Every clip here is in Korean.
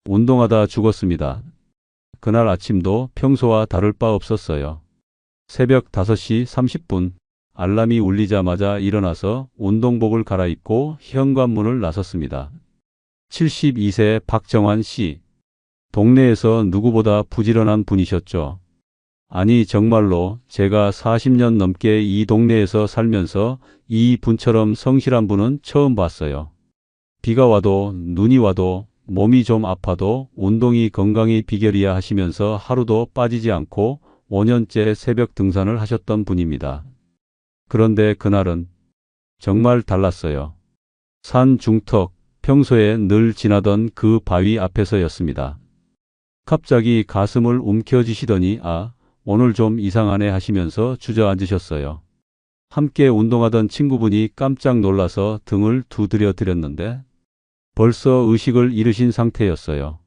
운동하다 죽었습니다. 그날 아침도 평소와 다를 바 없었어요. 새벽 5시 30분 알람이 울리자마자 일어나서 운동복을 갈아입고 현관문을 나섰습니다. 72세 박정환 씨. 동네에서 누구보다 부지런한 분이셨죠. 아니 정말로 제가 40년 넘게 이 동네에서 살면서 이 분처럼 성실한 분은 처음 봤어요. 비가 와도 눈이 와도 몸이 좀 아파도 운동이 건강의 비결이야 하시면서 하루도 빠지지 않고 5년째 새벽 등산을 하셨던 분입니다. 그런데 그날은 정말 달랐어요. 산 중턱, 평소에 늘 지나던 그 바위 앞에서였습니다. 갑자기 가슴을 움켜쥐시더니 오늘 좀 이상하네 하시면서 주저앉으셨어요. 함께 운동하던 친구분이 깜짝 놀라서 등을 두드려 드렸는데 벌써 의식을 잃으신 상태였어요.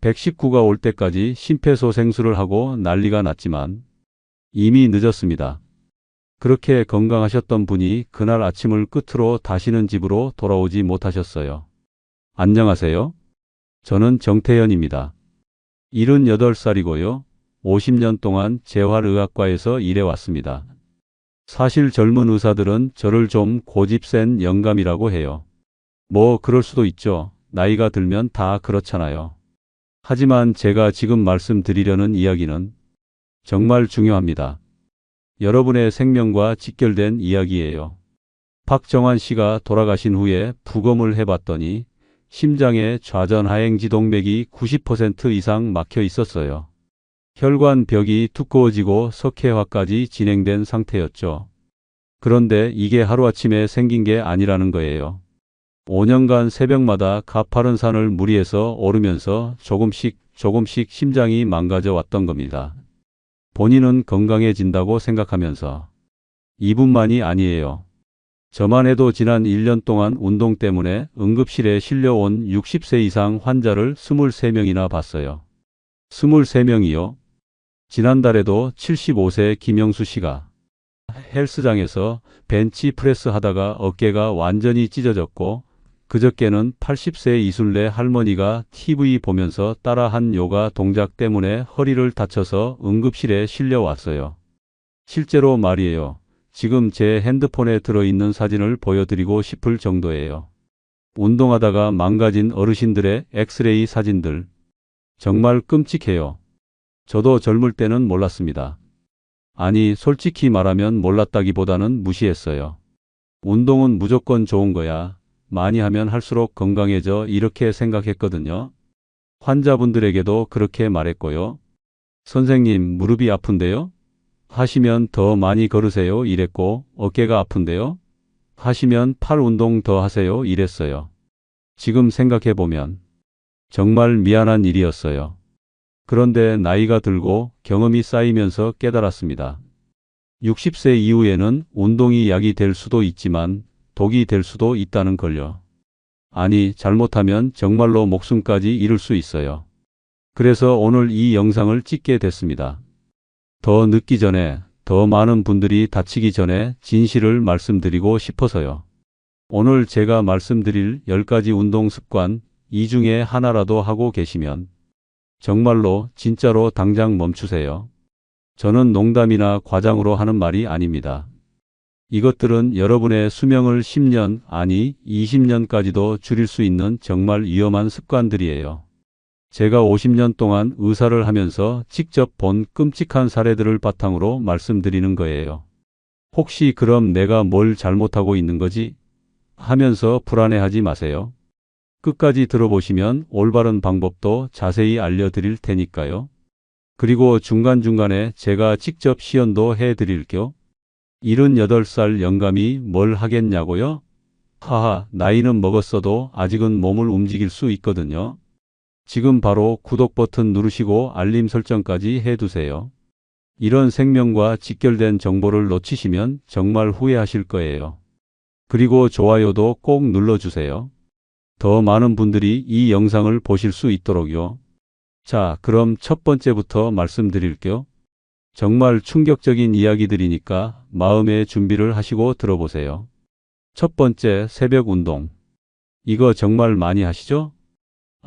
119가 올 때까지 심폐소생술을 하고 난리가 났지만 이미 늦었습니다. 그렇게 건강하셨던 분이 그날 아침을 끝으로 다시는 집으로 돌아오지 못하셨어요. 안녕하세요. 저는 정태현입니다. 78살이고요. 50년 동안 재활의학과에서 일해왔습니다. 사실 젊은 의사들은 저를 좀 고집센 영감이라고 해요. 뭐 그럴 수도 있죠. 나이가 들면 다 그렇잖아요. 하지만 제가 지금 말씀드리려는 이야기는 정말 중요합니다. 여러분의 생명과 직결된 이야기예요. 박정환 씨가 돌아가신 후에 부검을 해봤더니 심장의 좌전하행지동맥이 90% 이상 막혀 있었어요. 혈관벽이 두꺼워지고 석회화까지 진행된 상태였죠. 그런데 이게 하루아침에 생긴 게 아니라는 거예요. 5년간 새벽마다 가파른 산을 무리해서 오르면서 조금씩 심장이 망가져 왔던 겁니다. 본인은 건강해진다고 생각하면서. 이분만이 아니에요. 저만 해도 지난 1년 동안 운동 때문에 응급실에 실려온 60세 이상 환자를 23명이나 봤어요. 23명이요? 지난달에도 75세 김영수 씨가 헬스장에서 벤치프레스 하다가 어깨가 완전히 찢어졌고 그저께는 80세 이술래 할머니가 TV 보면서 따라한 요가 동작 때문에 허리를 다쳐서 응급실에 실려왔어요. 실제로 말이에요. 지금 제 핸드폰에 들어있는 사진을 보여드리고 싶을 정도예요. 운동하다가 망가진 어르신들의 엑스레이 사진들. 정말 끔찍해요. 저도 젊을 때는 몰랐습니다. 아니, 솔직히 말하면 몰랐다기보다는 무시했어요. 운동은 무조건 좋은 거야. 많이 하면 할수록 건강해져 이렇게 생각했거든요. 환자분들에게도 그렇게 말했고요. 선생님, 무릎이 아픈데요? 하시면 더 많이 걸으세요 이랬고, 어깨가 아픈데요? 하시면 팔 운동 더 하세요 이랬어요. 지금 생각해보면 정말 미안한 일이었어요. 그런데 나이가 들고 경험이 쌓이면서 깨달았습니다. 60세 이후에는 운동이 약이 될 수도 있지만 독이 될 수도 있다는 걸요. 아니, 잘못하면 정말로 목숨까지 잃을 수 있어요. 그래서 오늘 이 영상을 찍게 됐습니다. 더 늦기 전에, 더 많은 분들이 다치기 전에 진실을 말씀드리고 싶어서요. 오늘 제가 말씀드릴 10가지 운동 습관, 이 중에 하나라도 하고 계시면 정말로 진짜로 당장 멈추세요. 저는 농담이나 과장으로 하는 말이 아닙니다. 이것들은 여러분의 수명을 10년, 아니 20년까지도 줄일 수 있는 정말 위험한 습관들이에요. 제가 50년 동안 의사를 하면서 직접 본 끔찍한 사례들을 바탕으로 말씀드리는 거예요. 혹시 그럼 내가 뭘 잘못하고 있는 거지? 하면서 불안해하지 마세요. 끝까지 들어보시면 올바른 방법도 자세히 알려드릴 테니까요. 그리고 중간중간에 제가 직접 시연도 해드릴게요. 78살 영감이 뭘 하겠냐고요? 하하, 나이는 먹었어도 아직은 몸을 움직일 수 있거든요. 지금 바로 구독 버튼 누르시고 알림 설정까지 해두세요. 이런 생명과 직결된 정보를 놓치시면 정말 후회하실 거예요. 그리고 좋아요도 꼭 눌러주세요. 더 많은 분들이 이 영상을 보실 수 있도록요. 자, 그럼 첫 번째부터 말씀드릴게요. 정말 충격적인 이야기들이니까 마음의 준비를 하시고 들어보세요. 첫 번째, 새벽 운동. 이거 정말 많이 하시죠?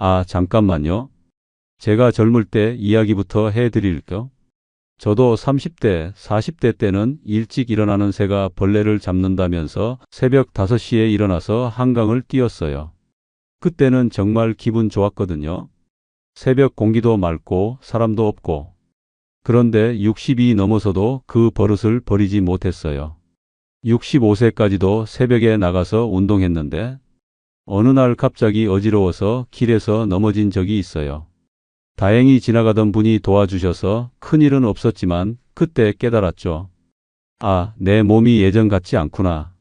아, 잠깐만요. 제가 젊을 때 이야기부터 해드릴게요. 저도 30대, 40대 때는 일찍 일어나는 새가 벌레를 잡는다면서 새벽 5시에 일어나서 한강을 뛰었어요. 그때는 정말 기분 좋았거든요. 새벽 공기도 맑고 사람도 없고. 그런데 60이 넘어서도 그 버릇을 버리지 못했어요. 65세까지도 새벽에 나가서 운동했는데 어느 날 갑자기 어지러워서 길에서 넘어진 적이 있어요. 다행히 지나가던 분이 도와주셔서 큰일은 없었지만 그때 깨달았죠. 아, 내 몸이 예전 같지 않구나.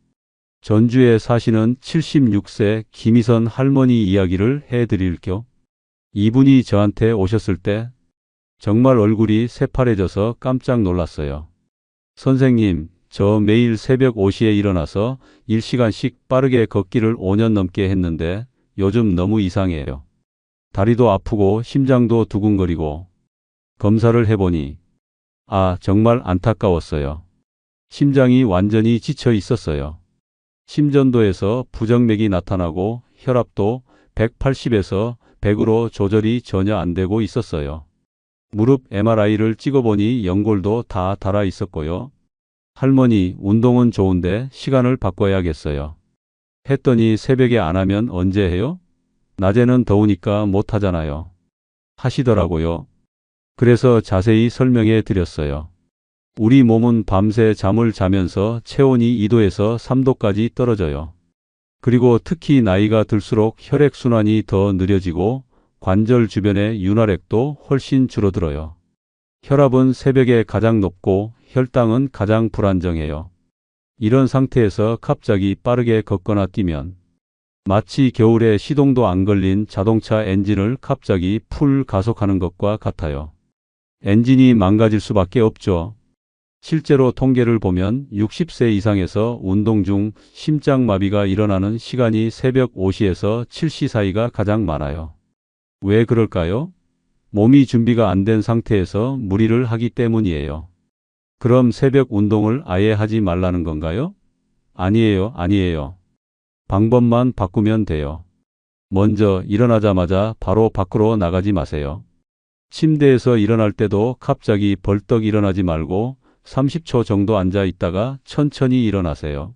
전주에 사시는 76세 김희선 할머니 이야기를 해드릴게요. 이분이 저한테 오셨을 때 정말 얼굴이 새파래져서 깜짝 놀랐어요. 선생님, 저 매일 새벽 5시에 일어나서 1시간씩 빠르게 걷기를 5년 넘게 했는데 요즘 너무 이상해요. 다리도 아프고 심장도 두근거리고 검사를 해보니 정말 안타까웠어요. 심장이 완전히 지쳐 있었어요. 심전도에서 부정맥이 나타나고 혈압도 180에서 100으로 조절이 전혀 안 되고 있었어요. 무릎 MRI를 찍어보니 연골도 다 닳아 있었고요. 할머니, 운동은 좋은데 시간을 바꿔야겠어요. 했더니 새벽에 안 하면 언제 해요? 낮에는 더우니까 못 하잖아요. 하시더라고요. 그래서 자세히 설명해 드렸어요. 우리 몸은 밤새 잠을 자면서 체온이 2도에서 3도까지 떨어져요. 그리고 특히 나이가 들수록 혈액순환이 더 느려지고 관절 주변의 윤활액도 훨씬 줄어들어요. 혈압은 새벽에 가장 높고 혈당은 가장 불안정해요. 이런 상태에서 갑자기 빠르게 걷거나 뛰면 마치 겨울에 시동도 안 걸린 자동차 엔진을 갑자기 풀 가속하는 것과 같아요. 엔진이 망가질 수밖에 없죠. 실제로 통계를 보면 60세 이상에서 운동 중 심장마비가 일어나는 시간이 새벽 5시에서 7시 사이가 가장 많아요. 왜 그럴까요? 몸이 준비가 안 된 상태에서 무리를 하기 때문이에요. 그럼 새벽 운동을 아예 하지 말라는 건가요? 아니에요. 방법만 바꾸면 돼요. 먼저 일어나자마자 바로 밖으로 나가지 마세요. 침대에서 일어날 때도 갑자기 벌떡 일어나지 말고 30초 정도 앉아 있다가 천천히 일어나세요.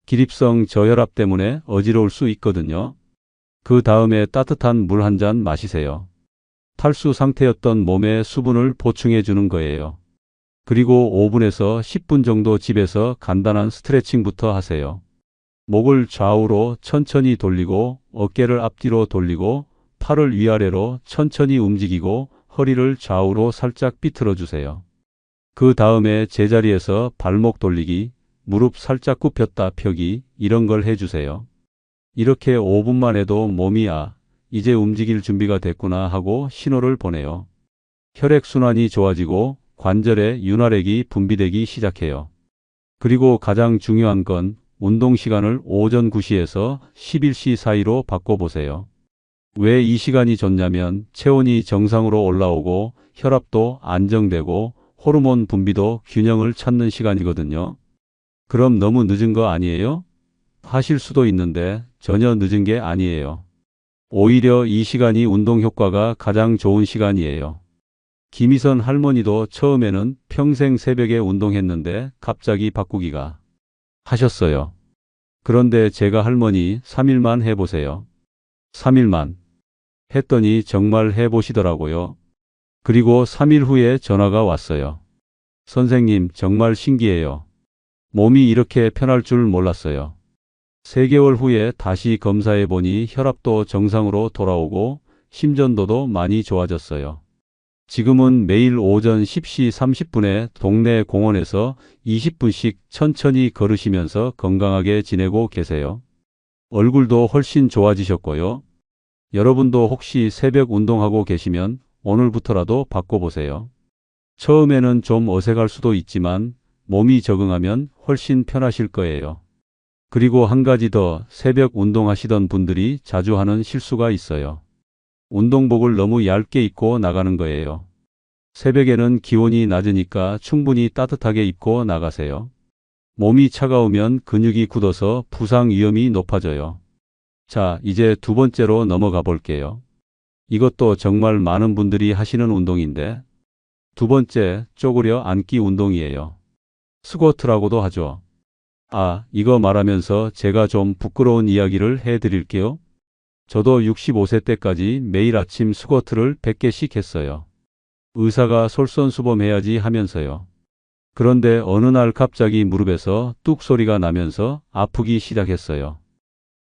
기립성 저혈압 때문에 어지러울 수 있거든요. 그 다음에 따뜻한 물 한 잔 마시세요. 탈수 상태였던 몸에 수분을 보충해 주는 거예요. 그리고 5분에서 10분 정도 집에서 간단한 스트레칭부터 하세요. 목을 좌우로 천천히 돌리고 어깨를 앞뒤로 돌리고 팔을 위아래로 천천히 움직이고 허리를 좌우로 살짝 비틀어 주세요. 그 다음에 제자리에서 발목 돌리기, 무릎 살짝 굽혔다 펴기 이런 걸 해주세요. 이렇게 5분만 해도 몸이 이제 움직일 준비가 됐구나 하고 신호를 보내요. 혈액순환이 좋아지고 관절에 윤활액이 분비되기 시작해요. 그리고 가장 중요한 건 운동 시간을 오전 9시에서 11시 사이로 바꿔보세요. 왜 이 시간이 좋냐면 체온이 정상으로 올라오고 혈압도 안정되고 호르몬 분비도 균형을 찾는 시간이거든요. 그럼 너무 늦은 거 아니에요? 하실 수도 있는데 전혀 늦은 게 아니에요. 오히려 이 시간이 운동 효과가 가장 좋은 시간이에요. 김희선 할머니도 처음에는 평생 새벽에 운동했는데 갑자기 바꾸기가 하셨어요. 그런데 제가 할머니 3일만 해보세요. 3일만 했더니 정말 해보시더라고요. 그리고 3일 후에 전화가 왔어요. 선생님, 정말 신기해요. 몸이 이렇게 편할 줄 몰랐어요. 3개월 후에 다시 검사해 보니 혈압도 정상으로 돌아오고 심전도도 많이 좋아졌어요. 지금은 매일 오전 10시 30분에 동네 공원에서 20분씩 천천히 걸으시면서 건강하게 지내고 계세요. 얼굴도 훨씬 좋아지셨고요. 여러분도 혹시 새벽 운동하고 계시면 오늘부터라도 바꿔보세요. 처음에는 좀 어색할 수도 있지만 몸이 적응하면 훨씬 편하실 거예요. 그리고 한 가지 더, 새벽 운동하시던 분들이 자주 하는 실수가 있어요. 운동복을 너무 얇게 입고 나가는 거예요. 새벽에는 기온이 낮으니까 충분히 따뜻하게 입고 나가세요. 몸이 차가우면 근육이 굳어서 부상 위험이 높아져요. 자, 이제 두 번째로 넘어가 볼게요. 이것도 정말 많은 분들이 하시는 운동인데. 두 번째, 쪼그려 앉기 운동이에요. 스쿼트라고도 하죠. 아, 이거 말하면서 제가 좀 부끄러운 이야기를 해드릴게요. 저도 65세 때까지 매일 아침 스쿼트를 100개씩 했어요. 의사가 솔선수범해야지 하면서요. 그런데 어느 날 갑자기 무릎에서 뚝 소리가 나면서 아프기 시작했어요.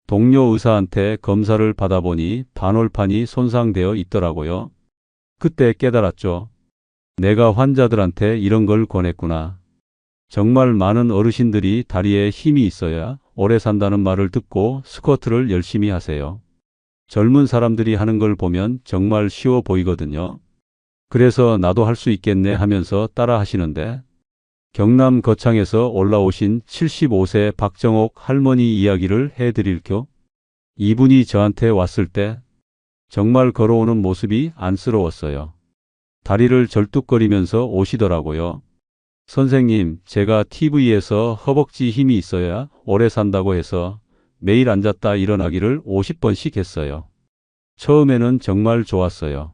동료 의사한테 검사를 받아보니 반월판이 손상되어 있더라고요. 그때 깨달았죠. 내가 환자들한테 이런 걸 권했구나. 정말 많은 어르신들이 다리에 힘이 있어야 오래 산다는 말을 듣고 스쿼트를 열심히 하세요. 젊은 사람들이 하는 걸 보면 정말 쉬워 보이거든요. 그래서 나도 할 수 있겠네 하면서 따라 하시는데, 경남 거창에서 올라오신 75세 박정옥 할머니 이야기를 해드릴게요. 이분이 저한테 왔을 때 정말 걸어오는 모습이 안쓰러웠어요. 다리를 절뚝거리면서 오시더라고요. 선생님, 제가 TV에서 허벅지 힘이 있어야 오래 산다고 해서 매일 앉았다 일어나기를 50번씩 했어요. 처음에는 정말 좋았어요.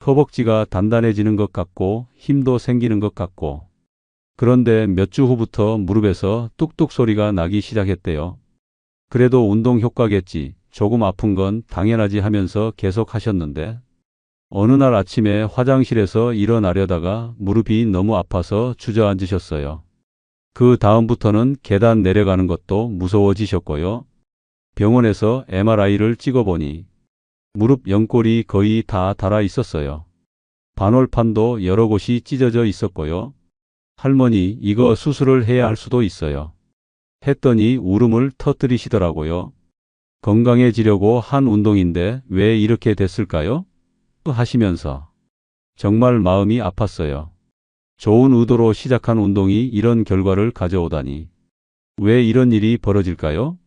허벅지가 단단해지는 것 같고 힘도 생기는 것 같고. 그런데 몇 주 후부터 무릎에서 뚝뚝 소리가 나기 시작했대요. 그래도 운동 효과겠지, 조금 아픈 건 당연하지 하면서 계속 하셨는데, 어느 날 아침에 화장실에서 일어나려다가 무릎이 너무 아파서 주저앉으셨어요. 그 다음부터는 계단 내려가는 것도 무서워지셨고요. 병원에서 MRI를 찍어보니 무릎 연골이 거의 다 닳아 있었어요. 반월판도 여러 곳이 찢어져 있었고요. 할머니, 이거 수술을 해야 할 수도 있어요. 했더니 울음을 터뜨리시더라고요. 건강해지려고 한 운동인데 왜 이렇게 됐을까요? 하시면서 정말 마음이 아팠어요. 좋은 의도로 시작한 운동이 이런 결과를 가져오다니. 왜 이런 일이 벌어질까요?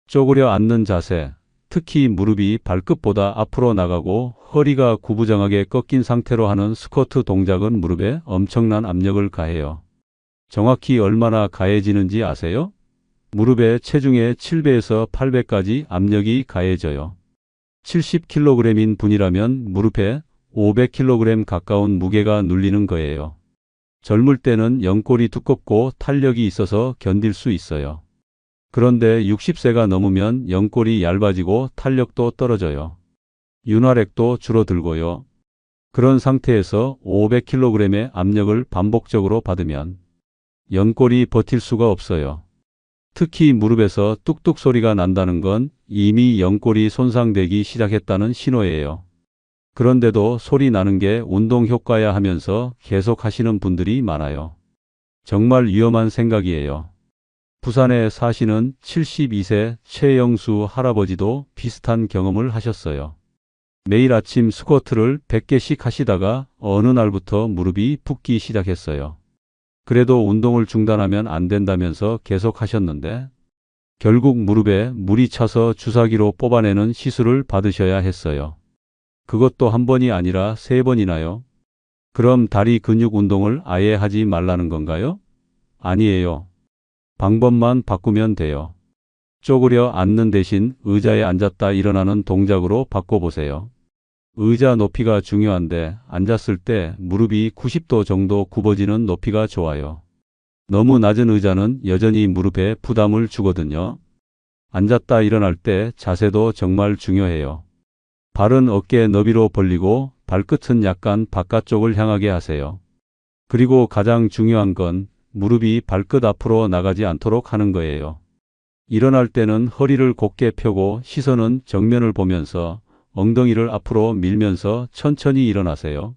쪼그려 앉는 자세, 특히 무릎이 발끝보다 앞으로 나가고 허리가 구부정하게 꺾인 상태로 하는 스쿼트 동작은 무릎에 엄청난 압력을 가해요. 정확히 얼마나 가해지는지 아세요? 무릎의 체중의 7배에서 8배까지 압력이 가해져요. 70kg인 분이라면 무릎에 500kg 가까운 무게가 눌리는 거예요. 젊을 때는 연골이 두껍고 탄력이 있어서 견딜 수 있어요. 그런데 60세가 넘으면 연골이 얇아지고 탄력도 떨어져요. 윤활액도 줄어들고요. 그런 상태에서 500kg의 압력을 반복적으로 받으면 연골이 버틸 수가 없어요. 특히 무릎에서 뚝뚝 소리가 난다는 건 이미 연골이 손상되기 시작했다는 신호예요. 그런데도 소리 나는 게 운동 효과야 하면서 계속 하시는 분들이 많아요. 정말 위험한 생각이에요. 부산에 사시는 72세 최영수 할아버지도 비슷한 경험을 하셨어요. 매일 아침 스쿼트를 100개씩 하시다가 어느 날부터 무릎이 붓기 시작했어요. 그래도 운동을 중단하면 안 된다면서 계속 하셨는데, 결국 무릎에 물이 차서 주사기로 뽑아내는 시술을 받으셔야 했어요. 그것도 한 번이 아니라 3번이나요? 그럼 다리 근육 운동을 아예 하지 말라는 건가요? 아니에요. 방법만 바꾸면 돼요. 쪼그려 앉는 대신 의자에 앉았다 일어나는 동작으로 바꿔보세요. 의자 높이가 중요한데 앉았을 때 무릎이 90도 정도 굽어지는 높이가 좋아요. 너무 낮은 의자는 여전히 무릎에 부담을 주거든요. 앉았다 일어날 때 자세도 정말 중요해요. 발은 어깨 너비로 벌리고 발끝은 약간 바깥쪽을 향하게 하세요. 그리고 가장 중요한 건 무릎이 발끝 앞으로 나가지 않도록 하는 거예요. 일어날 때는 허리를 곧게 펴고 시선은 정면을 보면서 엉덩이를 앞으로 밀면서 천천히 일어나세요.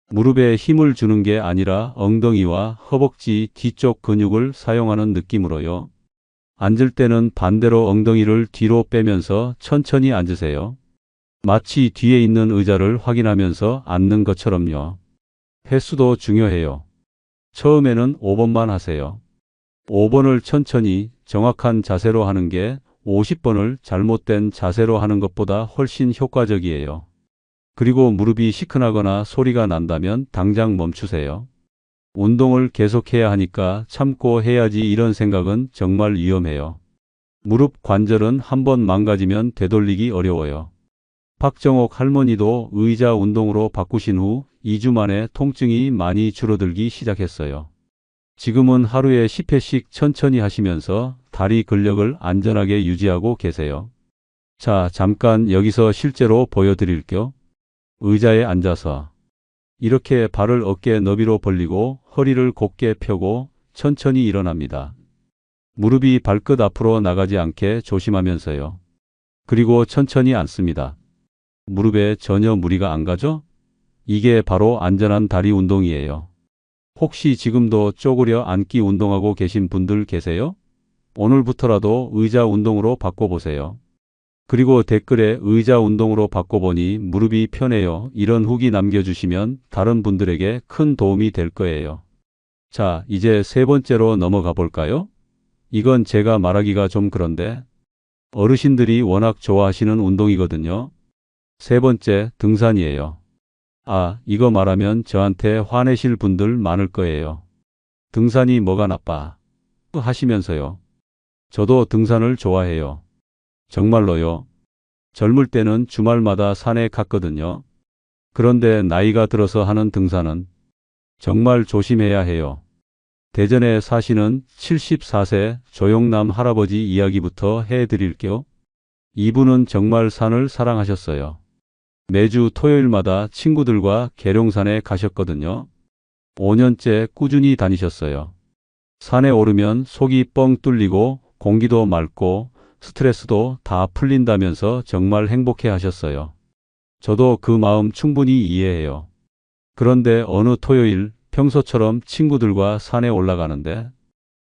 무릎에 힘을 주는 게 아니라 엉덩이와 허벅지 뒤쪽 근육을 사용하는 느낌으로요. 앉을 때는 반대로 엉덩이를 뒤로 빼면서 천천히 앉으세요. 마치 뒤에 있는 의자를 확인하면서 앉는 것처럼요. 횟수도 중요해요. 처음에는 5번만 하세요. 5번을 천천히 정확한 자세로 하는 게 50번을 잘못된 자세로 하는 것보다 훨씬 효과적이에요. 그리고 무릎이 시큰하거나 소리가 난다면 당장 멈추세요. 운동을 계속해야 하니까 참고 해야지 이런 생각은 정말 위험해요. 무릎 관절은 한번 망가지면 되돌리기 어려워요. 박정옥 할머니도 의자 운동으로 바꾸신 후 2주 만에 통증이 많이 줄어들기 시작했어요. 지금은 하루에 10회씩 천천히 하시면서 다리 근력을 안전하게 유지하고 계세요. 자, 잠깐 여기서 실제로 보여드릴게요. 의자에 앉아서 이렇게 발을 어깨 너비로 벌리고 허리를 곧게 펴고 천천히 일어납니다. 무릎이 발끝 앞으로 나가지 않게 조심하면서요. 그리고 천천히 앉습니다. 무릎에 전혀 무리가 안 가죠? 이게 바로 안전한 다리 운동이에요. 혹시 지금도 쪼그려 앉기 운동하고 계신 분들 계세요? 오늘부터라도 의자 운동으로 바꿔보세요. 그리고 댓글에 의자 운동으로 바꿔보니 무릎이 편해요. 이런 후기 남겨주시면 다른 분들에게 큰 도움이 될 거예요. 자, 이제 세 번째로 넘어가 볼까요? 이건 제가 말하기가 좀 그런데 어르신들이 워낙 좋아하시는 운동이거든요. 세 번째, 등산이에요. 아, 이거 말하면 저한테 화내실 분들 많을 거예요. 등산이 뭐가 나빠? 하시면서요. 저도 등산을 좋아해요. 정말로요. 젊을 때는 주말마다 산에 갔거든요. 그런데 나이가 들어서 하는 등산은 정말 조심해야 해요. 대전에 사시는 74세 조용남 할아버지 이야기부터 해드릴게요. 이분은 정말 산을 사랑하셨어요. 매주 토요일마다 친구들과 계룡산에 가셨거든요. 5년째 꾸준히 다니셨어요. 산에 오르면 속이 뻥 뚫리고 공기도 맑고 스트레스도 다 풀린다면서 정말 행복해 하셨어요. 저도 그 마음 충분히 이해해요. 그런데 어느 토요일 평소처럼 친구들과 산에 올라가는데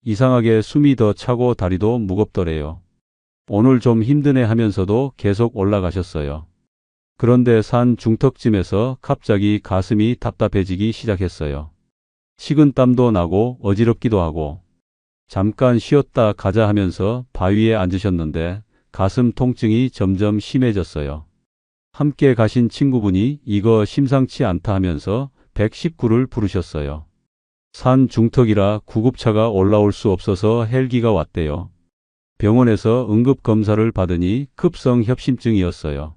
이상하게 숨이 더 차고 다리도 무겁더래요. 오늘 좀 힘드네 하면서도 계속 올라가셨어요. 그런데 산 중턱쯤에서 갑자기 가슴이 답답해지기 시작했어요. 식은 땀도 나고 어지럽기도 하고 잠깐 쉬었다 가자 하면서 바위에 앉으셨는데 가슴 통증이 점점 심해졌어요. 함께 가신 친구분이 이거 심상치 않다 하면서 119를 부르셨어요. 산 중턱이라 구급차가 올라올 수 없어서 헬기가 왔대요. 병원에서 응급검사를 받으니 급성 협심증이었어요.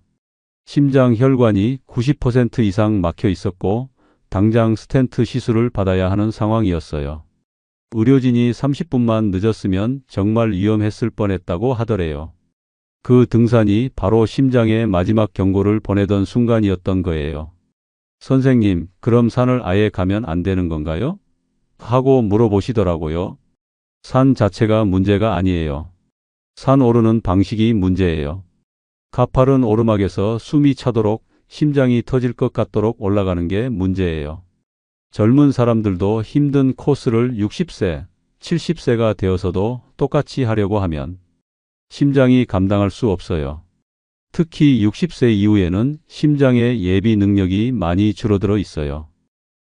심장 혈관이 90% 이상 막혀 있었고 당장 스텐트 시술을 받아야 하는 상황이었어요. 의료진이 30분만 늦었으면 정말 위험했을 뻔했다고 하더래요. 그 등산이 바로 심장에 마지막 경고를 보내던 순간이었던 거예요. 선생님, 그럼 산을 아예 가면 안 되는 건가요? 하고 물어보시더라고요. 산 자체가 문제가 아니에요. 산 오르는 방식이 문제예요. 가파른 오르막에서 숨이 차도록 심장이 터질 것 같도록 올라가는 게 문제예요. 젊은 사람들도 힘든 코스를 60세, 70세가 되어서도 똑같이 하려고 하면 심장이 감당할 수 없어요. 특히 60세 이후에는 심장의 예비 능력이 많이 줄어들어 있어요.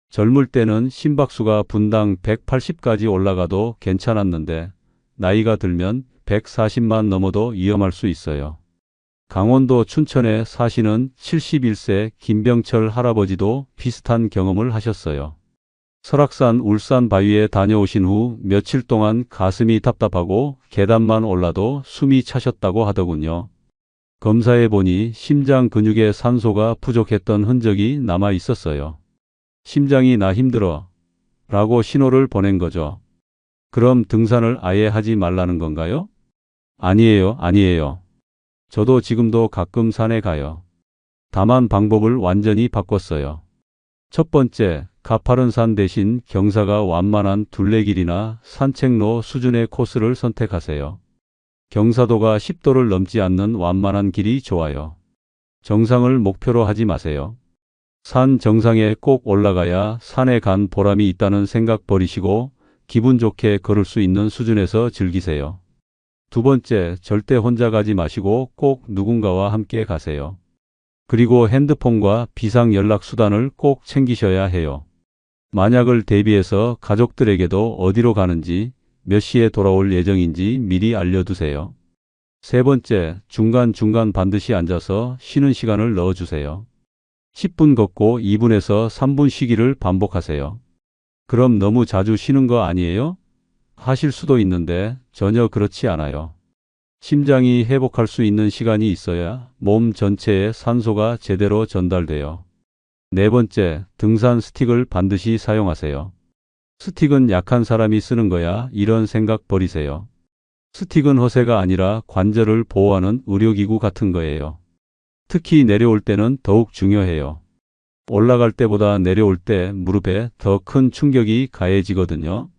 젊을 때는 심박수가 분당 180까지 올라가도 괜찮았는데 나이가 들면 140만 넘어도 위험할 수 있어요. 강원도 춘천에 사시는 71세 김병철 할아버지도 비슷한 경험을 하셨어요. 설악산 울산 바위에 다녀오신 후 며칠 동안 가슴이 답답하고 계단만 올라도 숨이 차셨다고 하더군요. 검사해 보니 심장 근육에 산소가 부족했던 흔적이 남아 있었어요. 심장이 나 힘들어 라고 신호를 보낸 거죠. 그럼 등산을 아예 하지 말라는 건가요? 아니에요, 아니에요. 저도 지금도 가끔 산에 가요. 다만 방법을 완전히 바꿨어요. 첫 번째, 가파른 산 대신 경사가 완만한 둘레길이나 산책로 수준의 코스를 선택하세요. 경사도가 10도를 넘지 않는 완만한 길이 좋아요. 정상을 목표로 하지 마세요. 산 정상에 꼭 올라가야 산에 간 보람이 있다는 생각 버리시고 기분 좋게 걸을 수 있는 수준에서 즐기세요. 두 번째, 절대 혼자 가지 마시고 꼭 누군가와 함께 가세요. 그리고 핸드폰과 비상 연락 수단을 꼭 챙기셔야 해요. 만약을 대비해서 가족들에게도 어디로 가는지, 몇 시에 돌아올 예정인지 미리 알려두세요. 세 번째, 중간중간 반드시 앉아서 쉬는 시간을 넣어주세요. 10분 걷고 2분에서 3분 쉬기를 반복하세요. 그럼 너무 자주 쉬는 거 아니에요? 하실 수도 있는데 전혀 그렇지 않아요. 심장이 회복할 수 있는 시간이 있어야 몸 전체에 산소가 제대로 전달돼요. 네 번째, 등산 스틱을 반드시 사용하세요. 스틱은 약한 사람이 쓰는 거야. 이런 생각 버리세요. 스틱은 허세가 아니라 관절을 보호하는 의료기구 같은 거예요. 특히 내려올 때는 더욱 중요해요. 올라갈 때보다 내려올 때 무릎에 더 큰 충격이 가해지거든요.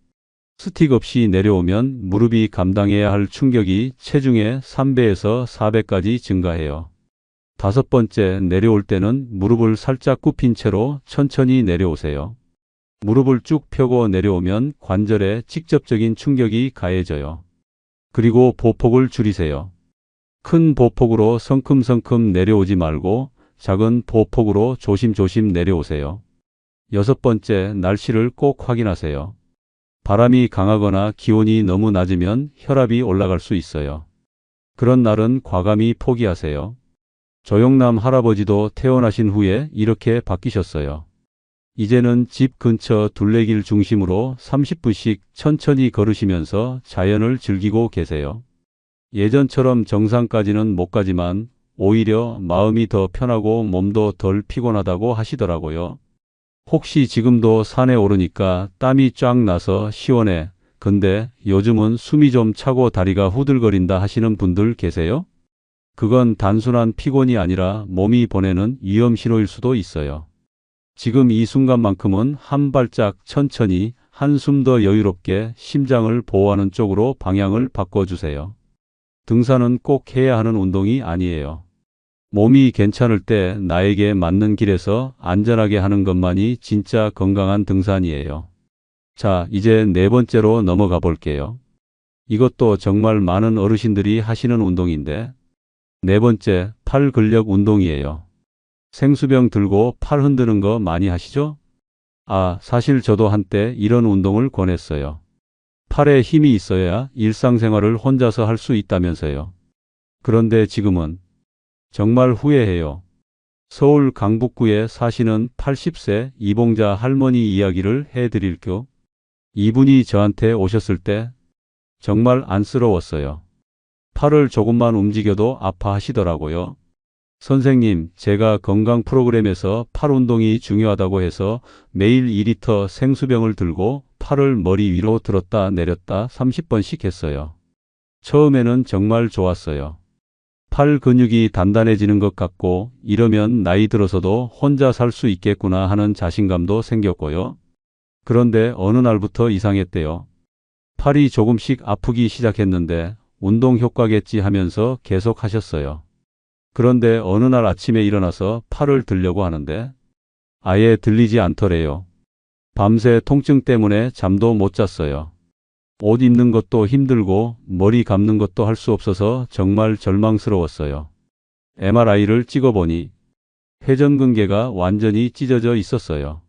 스틱 없이 내려오면 무릎이 감당해야 할 충격이 체중의 3배에서 4배까지 증가해요. 다섯 번째, 내려올 때는 무릎을 살짝 굽힌 채로 천천히 내려오세요. 무릎을 쭉 펴고 내려오면 관절에 직접적인 충격이 가해져요. 그리고 보폭을 줄이세요. 큰 보폭으로 성큼성큼 내려오지 말고 작은 보폭으로 조심조심 내려오세요. 여섯 번째, 날씨를 꼭 확인하세요. 바람이 강하거나 기온이 너무 낮으면 혈압이 올라갈 수 있어요. 그런 날은 과감히 포기하세요. 조영남 할아버지도 퇴원하신 후에 이렇게 바뀌셨어요. 이제는 집 근처 둘레길 중심으로 30분씩 천천히 걸으시면서 자연을 즐기고 계세요. 예전처럼 정상까지는 못 가지만 오히려 마음이 더 편하고 몸도 덜 피곤하다고 하시더라고요. 혹시 지금도 산에 오르니까 땀이 쫙 나서 시원해. 근데 요즘은 숨이 좀 차고 다리가 후들거린다 하시는 분들 계세요? 그건 단순한 피곤이 아니라 몸이 보내는 위험 신호일 수도 있어요. 지금 이 순간만큼은 한 발짝 천천히 한숨 더 여유롭게 심장을 보호하는 쪽으로 방향을 바꿔주세요. 등산은 꼭 해야 하는 운동이 아니에요. 몸이 괜찮을 때 나에게 맞는 길에서 안전하게 하는 것만이 진짜 건강한 등산이에요. 자, 이제 네 번째로 넘어가 볼게요. 이것도 정말 많은 어르신들이 하시는 운동인데, 네 번째, 팔 근력 운동이에요. 생수병 들고 팔 흔드는 거 많이 하시죠? 사실 저도 한때 이런 운동을 권했어요. 팔에 힘이 있어야 일상생활을 혼자서 할 수 있다면서요. 그런데 지금은 정말 후회해요. 서울 강북구에 사시는 80세 이봉자 할머니 이야기를 해드릴게요. 이분이 저한테 오셨을 때 정말 안쓰러웠어요. 팔을 조금만 움직여도 아파하시더라고요. 선생님, 제가 건강 프로그램에서 팔 운동이 중요하다고 해서 매일 2리터 생수병을 들고 팔을 머리 위로 들었다 내렸다 30번씩 했어요. 처음에는 정말 좋았어요. 팔 근육이 단단해지는 것 같고 이러면 나이 들어서도 혼자 살 수 있겠구나 하는 자신감도 생겼고요. 그런데 어느 날부터 이상했대요. 팔이 조금씩 아프기 시작했는데 운동 효과겠지 하면서 계속 하셨어요. 그런데 어느 날 아침에 일어나서 팔을 들려고 하는데 아예 들리지 않더래요. 밤새 통증 때문에 잠도 못 잤어요. 옷 입는 것도 힘들고 머리 감는 것도 할 수 없어서 정말 절망스러웠어요. MRI를 찍어보니 회전근개가 완전히 찢어져 있었어요.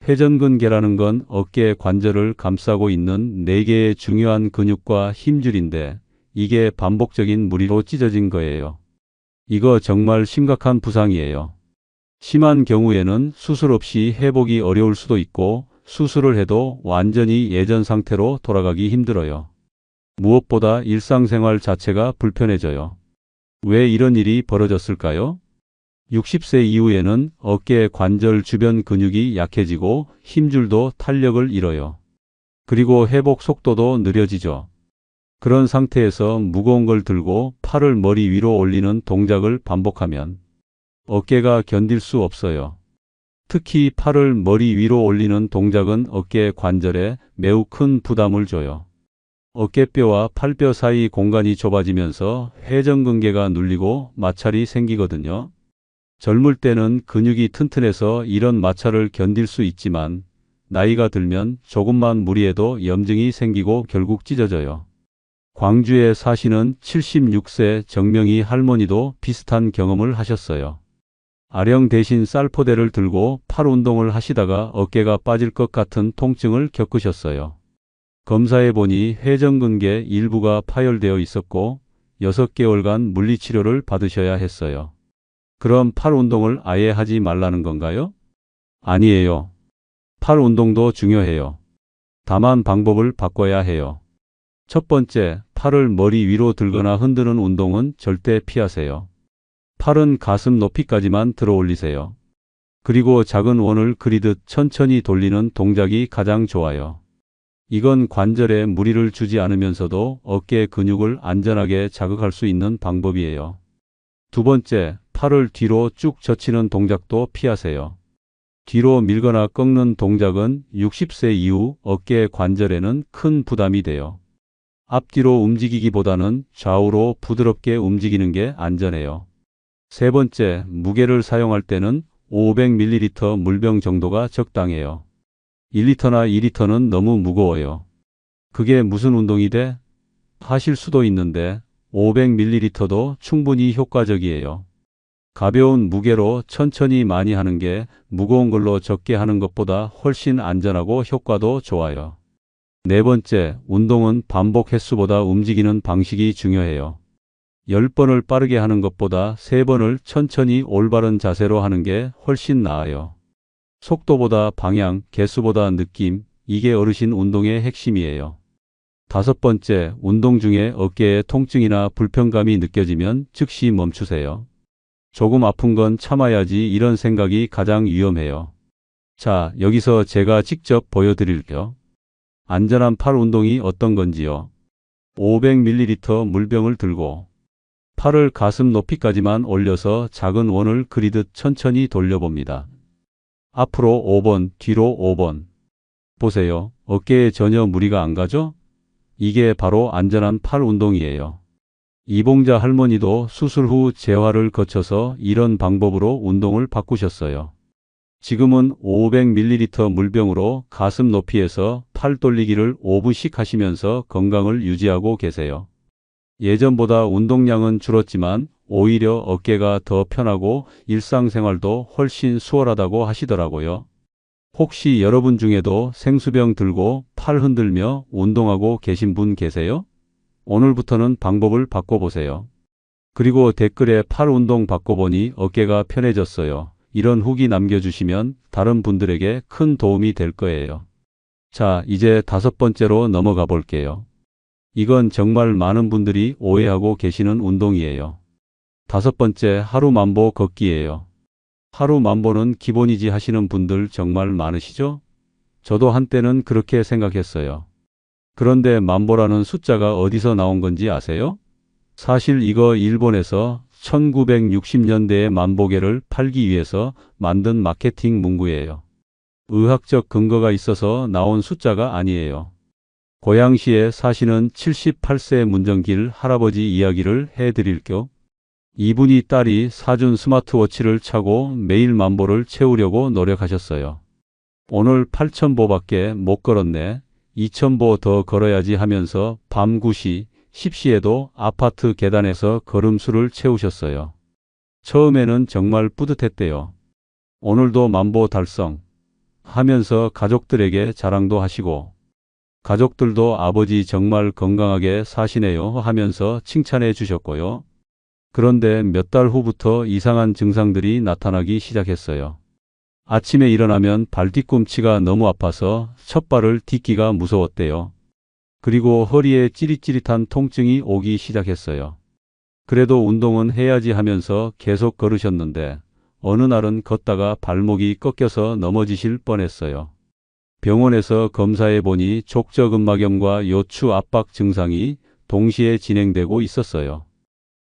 회전근개라는 건 어깨 관절을 감싸고 있는 4개의 중요한 근육과 힘줄인데 이게 반복적인 무리로 찢어진 거예요. 이거 정말 심각한 부상이에요. 심한 경우에는 수술 없이 회복이 어려울 수도 있고 수술을 해도 완전히 예전 상태로 돌아가기 힘들어요. 무엇보다 일상생활 자체가 불편해져요. 왜 이런 일이 벌어졌을까요? 60세 이후에는 어깨 관절 주변 근육이 약해지고 힘줄도 탄력을 잃어요. 그리고 회복 속도도 느려지죠. 그런 상태에서 무거운 걸 들고 팔을 머리 위로 올리는 동작을 반복하면 어깨가 견딜 수 없어요. 특히 팔을 머리 위로 올리는 동작은 어깨 관절에 매우 큰 부담을 줘요. 어깨뼈와 팔뼈 사이 공간이 좁아지면서 회전근개가 눌리고 마찰이 생기거든요. 젊을 때는 근육이 튼튼해서 이런 마찰을 견딜 수 있지만 나이가 들면 조금만 무리해도 염증이 생기고 결국 찢어져요. 광주에 사시는 76세 정명희 할머니도 비슷한 경험을 하셨어요. 아령 대신 쌀포대를 들고 팔 운동을 하시다가 어깨가 빠질 것 같은 통증을 겪으셨어요. 검사해 보니 회전근개 일부가 파열되어 있었고 6개월간 물리치료를 받으셔야 했어요. 그럼 팔 운동을 아예 하지 말라는 건가요? 아니에요. 팔 운동도 중요해요. 다만 방법을 바꿔야 해요. 첫 번째, 팔을 머리 위로 들거나 흔드는 운동은 절대 피하세요. 팔은 가슴 높이까지만 들어 올리세요. 그리고 작은 원을 그리듯 천천히 돌리는 동작이 가장 좋아요. 이건 관절에 무리를 주지 않으면서도 어깨 근육을 안전하게 자극할 수 있는 방법이에요. 두 번째, 팔을 뒤로 쭉 젖히는 동작도 피하세요. 뒤로 밀거나 꺾는 동작은 60세 이후 어깨 관절에는 큰 부담이 돼요. 앞뒤로 움직이기보다는 좌우로 부드럽게 움직이는 게 안전해요. 세 번째, 무게를 사용할 때는 500ml 물병 정도가 적당해요. 1리터나 2리터는 너무 무거워요. 그게 무슨 운동이 돼? 하실 수도 있는데 500ml도 충분히 효과적이에요. 가벼운 무게로 천천히 많이 하는 게 무거운 걸로 적게 하는 것보다 훨씬 안전하고 효과도 좋아요. 네 번째, 운동은 반복 횟수보다 움직이는 방식이 중요해요. 10번을 빠르게 하는 것보다 3번을 천천히 올바른 자세로 하는 게 훨씬 나아요. 속도보다 방향, 개수보다 느낌, 이게 어르신 운동의 핵심이에요. 다섯 번째, 운동 중에 어깨에 통증이나 불편감이 느껴지면 즉시 멈추세요. 조금 아픈 건 참아야지 이런 생각이 가장 위험해요. 자, 여기서 제가 직접 보여드릴게요. 안전한 팔 운동이 어떤 건지요. 500ml 물병을 들고 팔을 가슴 높이까지만 올려서 작은 원을 그리듯 천천히 돌려봅니다. 앞으로 5번, 뒤로 5번. 보세요. 어깨에 전혀 무리가 안 가죠? 이게 바로 안전한 팔 운동이에요. 이봉자 할머니도 수술 후 재활을 거쳐서 이런 방법으로 운동을 바꾸셨어요. 지금은 500ml 물병으로 가슴 높이에서 팔 돌리기를 5분씩 하시면서 건강을 유지하고 계세요. 예전보다 운동량은 줄었지만 오히려 어깨가 더 편하고 일상생활도 훨씬 수월하다고 하시더라고요. 혹시 여러분 중에도 생수병 들고 팔 흔들며 운동하고 계신 분 계세요? 오늘부터는 방법을 바꿔보세요. 그리고 댓글에 팔 운동 바꿔보니 어깨가 편해졌어요. 이런 후기 남겨주시면 다른 분들에게 큰 도움이 될 거예요. 자, 이제 다섯 번째로 넘어가 볼게요. 이건 정말 많은 분들이 오해하고 계시는 운동이에요. 다섯 번째, 하루 만보 걷기예요. 하루 만보는 기본이지 하시는 분들 정말 많으시죠? 저도 한때는 그렇게 생각했어요. 그런데 만보라는 숫자가 어디서 나온 건지 아세요? 사실 이거 일본에서 1960년대에 만보계를 팔기 위해서 만든 마케팅 문구예요. 의학적 근거가 있어서 나온 숫자가 아니에요. 고양시에 사시는 78세 문정길 할아버지 이야기를 해드릴게요. 이분이 딸이 사준 스마트워치를 차고 매일 만보를 채우려고 노력하셨어요. 오늘 8,000보밖에 못 걸었네. 2,000보 더 걸어야지 하면서 밤 9시, 10시에도 아파트 계단에서 걸음수를 채우셨어요. 처음에는 정말 뿌듯했대요. 오늘도 만보 달성 하면서 가족들에게 자랑도 하시고 가족들도 아버지 정말 건강하게 사시네요 하면서 칭찬해 주셨고요. 그런데 몇 달 후부터 이상한 증상들이 나타나기 시작했어요. 아침에 일어나면 발뒤꿈치가 너무 아파서 첫 발을 딛기가 무서웠대요. 그리고 허리에 찌릿찌릿한 통증이 오기 시작했어요. 그래도 운동은 해야지 하면서 계속 걸으셨는데 어느 날은 걷다가 발목이 꺾여서 넘어지실 뻔했어요. 병원에서 검사해 보니 족저근막염과 요추 압박 증상이 동시에 진행되고 있었어요.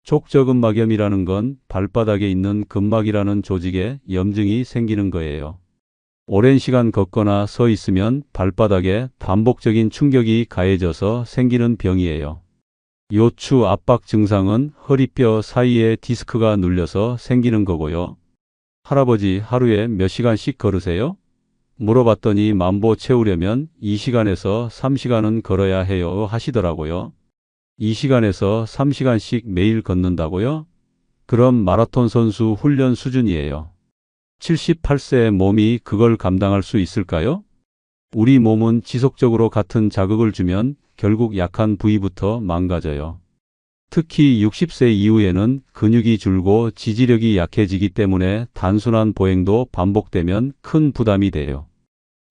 족저근막염이라는 건 발바닥에 있는 근막이라는 조직에 염증이 생기는 거예요. 오랜 시간 걷거나 서 있으면 발바닥에 반복적인 충격이 가해져서 생기는 병이에요. 요추 압박 증상은 허리뼈 사이에 디스크가 눌려서 생기는 거고요. 할아버지 하루에 몇 시간씩 걸으세요? 물어봤더니 만보 채우려면 2시간에서 3시간은 걸어야 해요 하시더라고요. 2시간에서 3시간씩 매일 걷는다고요? 그럼 마라톤 선수 훈련 수준이에요. 78세의 몸이 그걸 감당할 수 있을까요? 우리 몸은 지속적으로 같은 자극을 주면 결국 약한 부위부터 망가져요. 특히 60세 이후에는 근육이 줄고 지지력이 약해지기 때문에 단순한 보행도 반복되면 큰 부담이 돼요.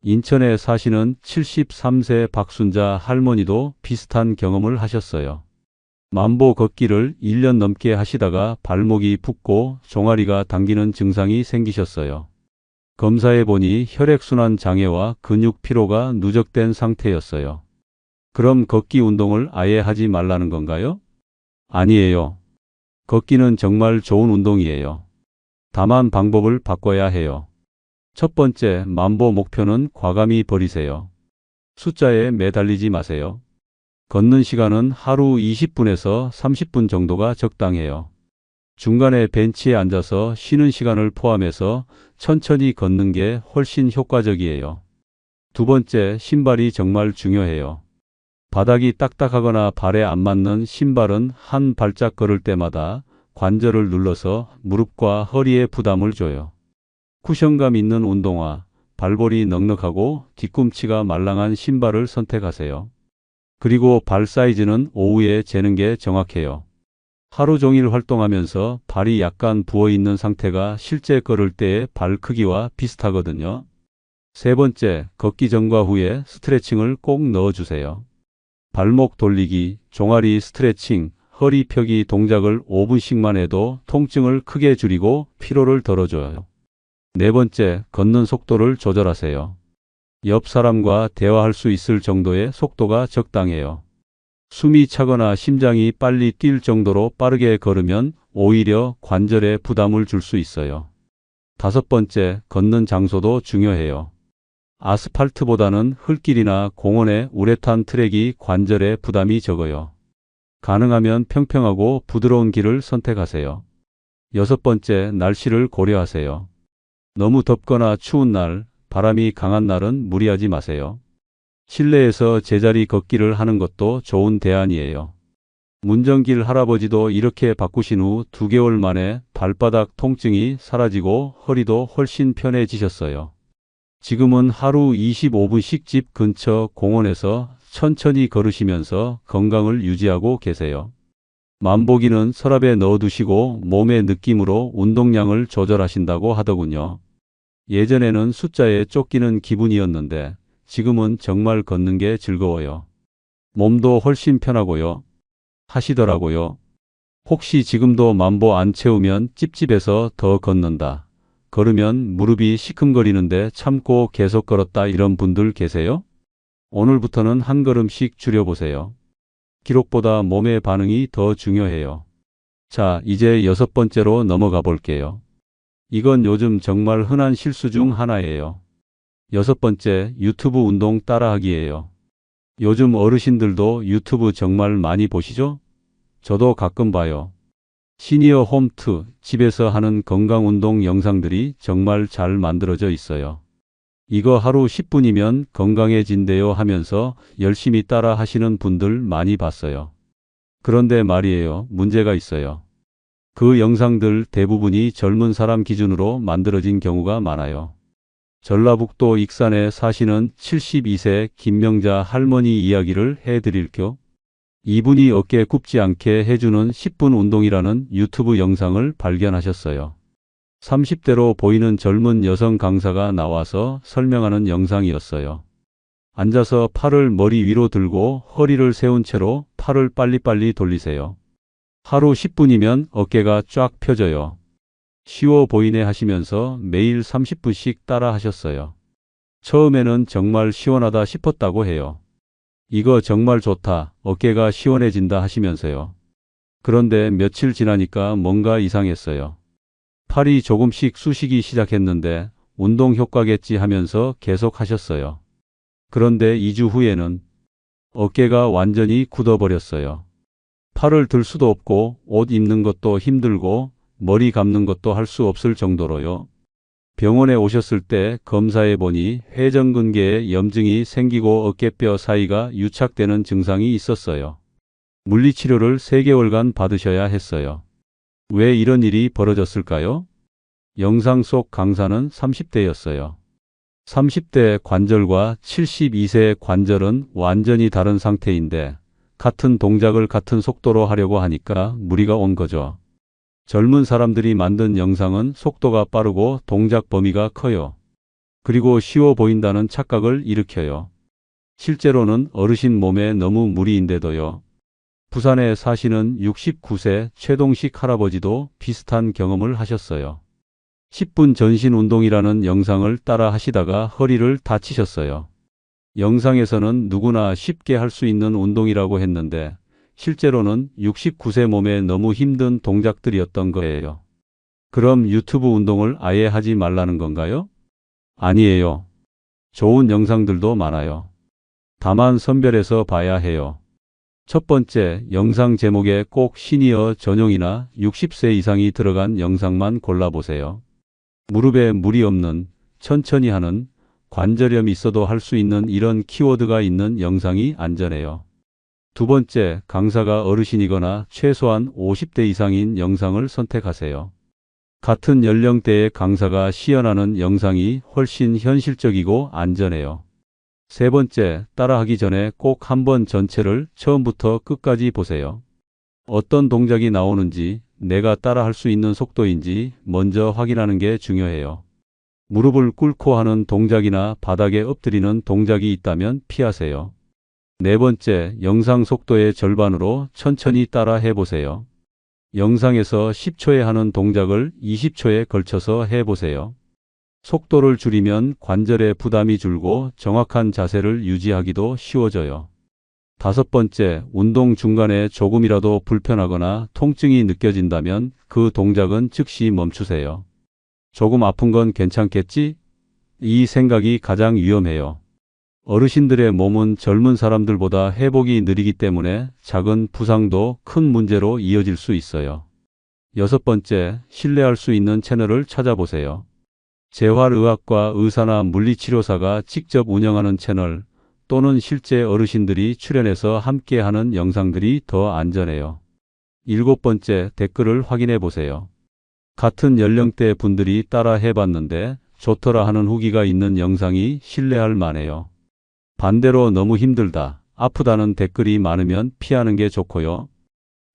인천에 사시는 73세 박순자 할머니도 비슷한 경험을 하셨어요. 만보 걷기를 1년 넘게 하시다가 발목이 붓고 종아리가 당기는 증상이 생기셨어요. 검사해 보니 혈액순환 장애와 근육 피로가 누적된 상태였어요. 그럼 걷기 운동을 아예 하지 말라는 건가요? 아니에요. 걷기는 정말 좋은 운동이에요. 다만 방법을 바꿔야 해요. 첫 번째, 만보 목표는 과감히 버리세요. 숫자에 매달리지 마세요. 걷는 시간은 하루 20분에서 30분 정도가 적당해요. 중간에 벤치에 앉아서 쉬는 시간을 포함해서 천천히 걷는 게 훨씬 효과적이에요. 두 번째, 신발이 정말 중요해요. 바닥이 딱딱하거나 발에 안 맞는 신발은 한 발짝 걸을 때마다 관절을 눌러서 무릎과 허리에 부담을 줘요. 쿠션감 있는 운동화, 발볼이 넉넉하고 뒤꿈치가 말랑한 신발을 선택하세요. 그리고 발 사이즈는 오후에 재는 게 정확해요. 하루 종일 활동하면서 발이 약간 부어있는 상태가 실제 걸을 때의 발 크기와 비슷하거든요. 세 번째, 걷기 전과 후에 스트레칭을 꼭 넣어주세요. 발목 돌리기, 종아리 스트레칭, 허리 펴기 동작을 5분씩만 해도 통증을 크게 줄이고 피로를 덜어줘요. 네 번째, 걷는 속도를 조절하세요. 옆 사람과 대화할 수 있을 정도의 속도가 적당해요. 숨이 차거나 심장이 빨리 뛸 정도로 빠르게 걸으면 오히려 관절에 부담을 줄 수 있어요. 다섯 번째, 걷는 장소도 중요해요. 아스팔트보다는 흙길이나 공원의 우레탄 트랙이 관절에 부담이 적어요. 가능하면 평평하고 부드러운 길을 선택하세요. 여섯 번째, 날씨를 고려하세요. 너무 덥거나 추운 날, 바람이 강한 날은 무리하지 마세요. 실내에서 제자리 걷기를 하는 것도 좋은 대안이에요. 문정길 할아버지도 이렇게 바꾸신 후 2개월 만에 발바닥 통증이 사라지고 허리도 훨씬 편해지셨어요. 지금은 하루 25분씩 집 근처 공원에서 천천히 걸으시면서 건강을 유지하고 계세요. 만보기는 서랍에 넣어두시고 몸의 느낌으로 운동량을 조절하신다고 하더군요. 예전에는 숫자에 쫓기는 기분이었는데 지금은 정말 걷는 게 즐거워요. 몸도 훨씬 편하고요. 하시더라고요. 혹시 지금도 만보 안 채우면 찝찝해서 더 걷는다. 걸으면 무릎이 시큼거리는데 참고 계속 걸었다 이런 분들 계세요? 오늘부터는 한 걸음씩 줄여보세요. 기록보다 몸의 반응이 더 중요해요. 자, 이제 6번째로 넘어가 볼게요. 이건 요즘 정말 흔한 실수 중 하나예요. 6번째, 유튜브 운동 따라하기예요. 요즘 어르신들도 유튜브 정말 많이 보시죠? 저도 가끔 봐요. 시니어 홈트, 집에서 하는 건강운동 영상들이 정말 잘 만들어져 있어요. 이거 하루 10분이면 건강해진대요 하면서 열심히 따라 하시는 분들 많이 봤어요. 그런데 말이에요, 문제가 있어요. 그 영상들 대부분이 젊은 사람 기준으로 만들어진 경우가 많아요. 전라북도 익산에 사시는 72세 김명자 할머니 이야기를 해드릴게요. 이분이 어깨 굽지 않게 해주는 10분 운동이라는 유튜브 영상을 발견하셨어요. 30대로 보이는 젊은 여성 강사가 나와서 설명하는 영상이었어요. 앉아서 팔을 머리 위로 들고 허리를 세운 채로 팔을 빨리빨리 돌리세요. 하루 10분이면 어깨가 쫙 펴져요. 쉬워 보이네 하시면서 매일 30분씩 따라 하셨어요. 처음에는 정말 시원하다 싶었다고 해요. 이거 정말 좋다, 어깨가 시원해진다 하시면서요. 그런데 며칠 지나니까 뭔가 이상했어요. 팔이 조금씩 쑤시기 시작했는데 운동 효과겠지 하면서 계속 하셨어요. 그런데 2주 후에는 어깨가 완전히 굳어버렸어요. 팔을 들 수도 없고 옷 입는 것도 힘들고 머리 감는 것도 할 수 없을 정도로요. 병원에 오셨을 때 검사해 보니 회전근개에 염증이 생기고 어깨뼈 사이가 유착되는 증상이 있었어요. 물리치료를 3개월간 받으셔야 했어요. 왜 이런 일이 벌어졌을까요? 영상 속 강사는 30대였어요. 30대 관절과 72세 관절은 완전히 다른 상태인데 같은 동작을 같은 속도로 하려고 하니까 무리가 온 거죠. 젊은 사람들이 만든 영상은 속도가 빠르고 동작 범위가 커요. 그리고 쉬워 보인다는 착각을 일으켜요. 실제로는 어르신 몸에 너무 무리인데도요. 부산에 사시는 69세 최동식 할아버지도 비슷한 경험을 하셨어요. 10분 전신 운동이라는 영상을 따라 하시다가 허리를 다치셨어요. 영상에서는 누구나 쉽게 할 수 있는 운동이라고 했는데 실제로는 69세 몸에 너무 힘든 동작들이었던 거예요. 그럼 유튜브 운동을 아예 하지 말라는 건가요? 아니에요. 좋은 영상들도 많아요. 다만 선별해서 봐야 해요. 첫 번째, 영상 제목에 꼭 시니어 전용이나 60세 이상이 들어간 영상만 골라보세요. 무릎에 무리 없는, 천천히 하는, 관절염 있어도 할 수 있는 이런 키워드가 있는 영상이 안전해요. 두 번째, 강사가 어르신이거나 최소한 50대 이상인 영상을 선택하세요. 같은 연령대의 강사가 시연하는 영상이 훨씬 현실적이고 안전해요. 세 번째, 따라하기 전에 꼭 한번 전체를 처음부터 끝까지 보세요. 어떤 동작이 나오는지, 내가 따라할 수 있는 속도인지 먼저 확인하는 게 중요해요. 무릎을 꿇고 하는 동작이나 바닥에 엎드리는 동작이 있다면 피하세요. 네 번째, 영상 속도의 절반으로 천천히 따라 해보세요. 영상에서 10초에 하는 동작을 20초에 걸쳐서 해보세요. 속도를 줄이면 관절에 부담이 줄고 정확한 자세를 유지하기도 쉬워져요. 다섯 번째, 운동 중간에 조금이라도 불편하거나 통증이 느껴진다면 그 동작은 즉시 멈추세요. 조금 아픈 건 괜찮겠지? 이 생각이 가장 위험해요. 어르신들의 몸은 젊은 사람들보다 회복이 느리기 때문에 작은 부상도 큰 문제로 이어질 수 있어요. 여섯 번째, 신뢰할 수 있는 채널을 찾아보세요. 재활의학과 의사나 물리치료사가 직접 운영하는 채널 또는 실제 어르신들이 출연해서 함께하는 영상들이 더 안전해요. 일곱 번째, 댓글을 확인해 보세요. 같은 연령대 분들이 따라 해봤는데 좋더라 하는 후기가 있는 영상이 신뢰할 만해요. 반대로 너무 힘들다, 아프다는 댓글이 많으면 피하는 게 좋고요.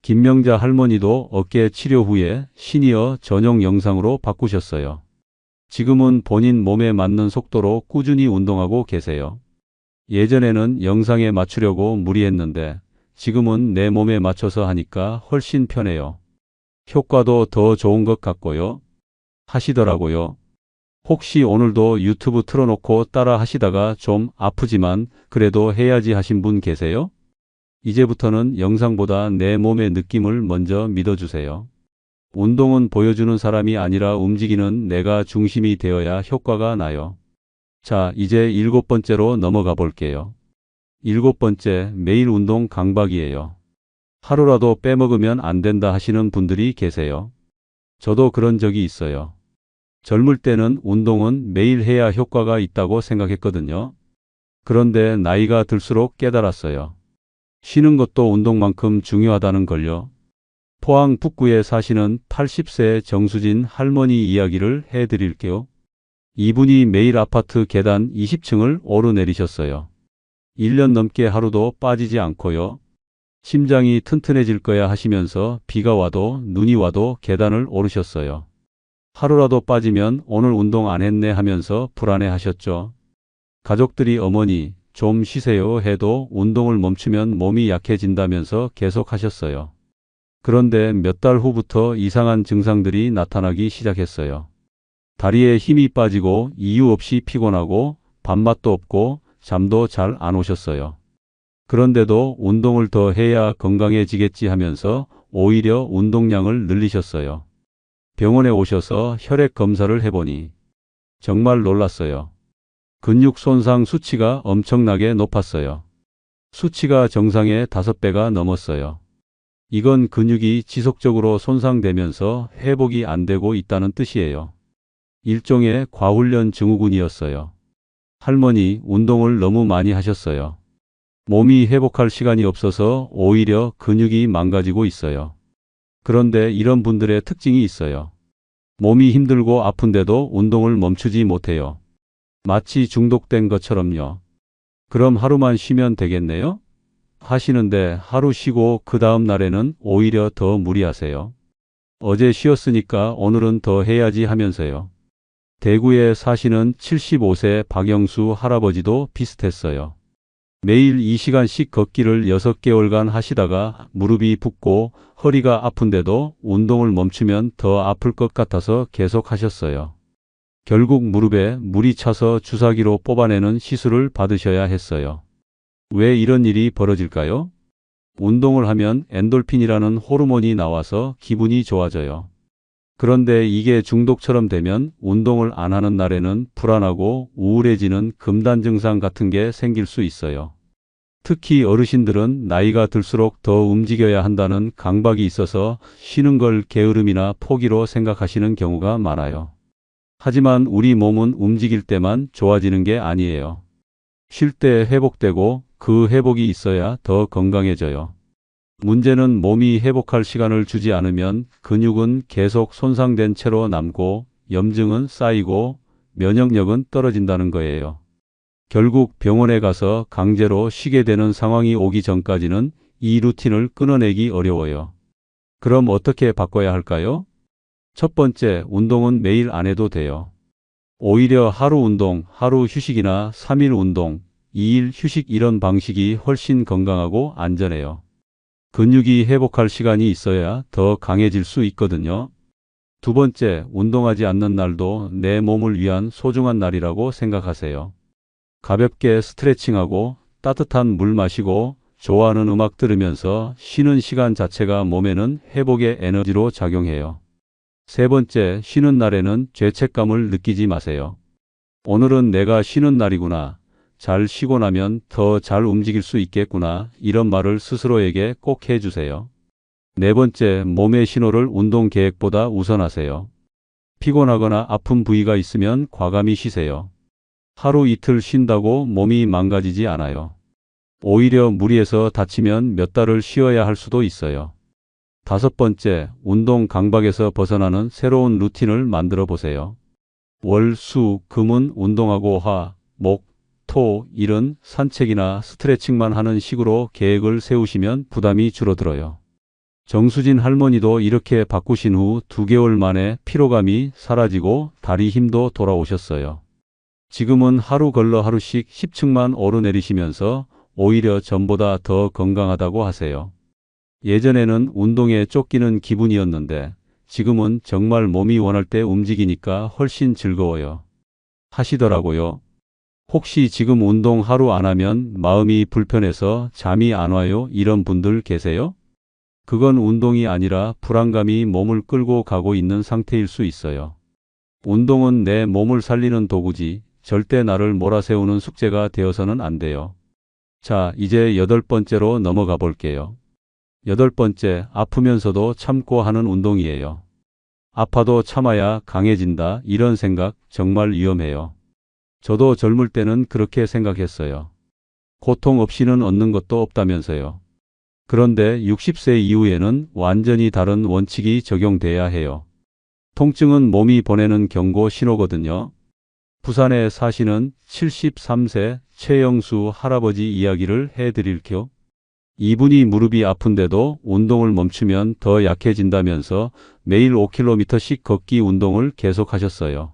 김명자 할머니도 어깨 치료 후에 시니어 전용 영상으로 바꾸셨어요. 지금은 본인 몸에 맞는 속도로 꾸준히 운동하고 계세요. 예전에는 영상에 맞추려고 무리했는데 지금은 내 몸에 맞춰서 하니까 훨씬 편해요. 효과도 더 좋은 것 같고요. 하시더라고요. 혹시 오늘도 유튜브 틀어놓고 따라 하시다가 좀 아프지만 그래도 해야지 하신 분 계세요? 이제부터는 영상보다 내 몸의 느낌을 먼저 믿어주세요. 운동은 보여주는 사람이 아니라 움직이는 내가 중심이 되어야 효과가 나요. 자, 이제 일곱 번째로 넘어가 볼게요. 일곱 번째, 매일 운동 강박이에요. 하루라도 빼먹으면 안 된다 하시는 분들이 계세요. 저도 그런 적이 있어요. 젊을 때는 운동은 매일 해야 효과가 있다고 생각했거든요. 그런데 나이가 들수록 깨달았어요. 쉬는 것도 운동만큼 중요하다는 걸요. 포항 북구에 사시는 80세 정수진 할머니 이야기를 해드릴게요. 이분이 매일 아파트 계단 20층을 오르내리셨어요. 1년 넘게 하루도 빠지지 않고요. 심장이 튼튼해질 거야 하시면서 비가 와도 눈이 와도 계단을 오르셨어요. 하루라도 빠지면 오늘 운동 안 했네 하면서 불안해 하셨죠. 가족들이 어머니 좀 쉬세요 해도 운동을 멈추면 몸이 약해진다면서 계속 하셨어요. 그런데 몇 달 후부터 이상한 증상들이 나타나기 시작했어요. 다리에 힘이 빠지고 이유 없이 피곤하고 밥맛도 없고 잠도 잘 안 오셨어요. 그런데도 운동을 더 해야 건강해지겠지 하면서 오히려 운동량을 늘리셨어요. 병원에 오셔서 혈액 검사를 해보니 정말 놀랐어요. 근육 손상 수치가 엄청나게 높았어요. 수치가 정상의 5배가 넘었어요. 이건 근육이 지속적으로 손상되면서 회복이 안 되고 있다는 뜻이에요. 일종의 과훈련 증후군이었어요. 할머니, 운동을 너무 많이 하셨어요. 몸이 회복할 시간이 없어서 오히려 근육이 망가지고 있어요. 그런데 이런 분들의 특징이 있어요. 몸이 힘들고 아픈데도 운동을 멈추지 못해요. 마치 중독된 것처럼요. 그럼 하루만 쉬면 되겠네요? 하시는데 하루 쉬고 그 다음 날에는 오히려 더 무리하세요. 어제 쉬었으니까 오늘은 더 해야지 하면서요. 대구에 사시는 75세 박영수 할아버지도 비슷했어요. 매일 2시간씩 걷기를 6개월간 하시다가 무릎이 붓고 허리가 아픈데도 운동을 멈추면 더 아플 것 같아서 계속 하셨어요. 결국 무릎에 물이 차서 주사기로 뽑아내는 시술을 받으셔야 했어요. 왜 이런 일이 벌어질까요? 운동을 하면 엔돌핀이라는 호르몬이 나와서 기분이 좋아져요. 그런데 이게 중독처럼 되면 운동을 안 하는 날에는 불안하고 우울해지는 금단 증상 같은 게 생길 수 있어요. 특히 어르신들은 나이가 들수록 더 움직여야 한다는 강박이 있어서 쉬는 걸 게으름이나 포기로 생각하시는 경우가 많아요. 하지만 우리 몸은 움직일 때만 좋아지는 게 아니에요. 쉴 때 회복되고 그 회복이 있어야 더 건강해져요. 문제는 몸이 회복할 시간을 주지 않으면 근육은 계속 손상된 채로 남고 염증은 쌓이고 면역력은 떨어진다는 거예요. 결국 병원에 가서 강제로 쉬게 되는 상황이 오기 전까지는 이 루틴을 끊어내기 어려워요. 그럼 어떻게 바꿔야 할까요? 첫 번째, 운동은 매일 안 해도 돼요. 오히려 하루 운동, 하루 휴식이나 3일 운동, 2일 휴식 이런 방식이 훨씬 건강하고 안전해요. 근육이 회복할 시간이 있어야 더 강해질 수 있거든요. 두 번째, 운동하지 않는 날도 내 몸을 위한 소중한 날이라고 생각하세요. 가볍게 스트레칭하고 따뜻한 물 마시고 좋아하는 음악 들으면서 쉬는 시간 자체가 몸에는 회복의 에너지로 작용해요. 세 번째, 쉬는 날에는 죄책감을 느끼지 마세요. 오늘은 내가 쉬는 날이구나. 잘 쉬고 나면 더 잘 움직일 수 있겠구나. 이런 말을 스스로에게 꼭 해주세요. 네 번째, 몸의 신호를 운동 계획보다 우선하세요. 피곤하거나 아픈 부위가 있으면 과감히 쉬세요. 하루 이틀 쉰다고 몸이 망가지지 않아요. 오히려 무리해서 다치면 몇 달을 쉬어야 할 수도 있어요. 다섯 번째, 운동 강박에서 벗어나는 새로운 루틴을 만들어 보세요. 월, 수, 금은 운동하고 화, 목, 토, 일은 산책이나 스트레칭만 하는 식으로 계획을 세우시면 부담이 줄어들어요. 정수진 할머니도 이렇게 바꾸신 후 2개월 만에 피로감이 사라지고 다리 힘도 돌아오셨어요. 지금은 하루 걸러 하루씩 10층만 오르내리시면서 오히려 전보다 더 건강하다고 하세요. 예전에는 운동에 쫓기는 기분이었는데 지금은 정말 몸이 원할 때 움직이니까 훨씬 즐거워요. 하시더라고요. 혹시 지금 운동 하루 안 하면 마음이 불편해서 잠이 안 와요? 이런 분들 계세요? 그건 운동이 아니라 불안감이 몸을 끌고 가고 있는 상태일 수 있어요. 운동은 내 몸을 살리는 도구지 절대 나를 몰아세우는 숙제가 되어서는 안 돼요. 자, 이제 8번째로 넘어가 볼게요. 8번째, 아프면서도 참고 하는 운동이에요. 아파도 참아야 강해진다. 이런 생각 정말 위험해요. 저도 젊을 때는 그렇게 생각했어요. 고통 없이는 얻는 것도 없다면서요. 그런데 60세 이후에는 완전히 다른 원칙이 적용돼야 해요. 통증은 몸이 보내는 경고 신호거든요. 부산에 사시는 73세 최영수 할아버지 이야기를 해드릴게요. 이분이 무릎이 아픈데도 운동을 멈추면 더 약해진다면서 매일 5km씩 걷기 운동을 계속하셨어요.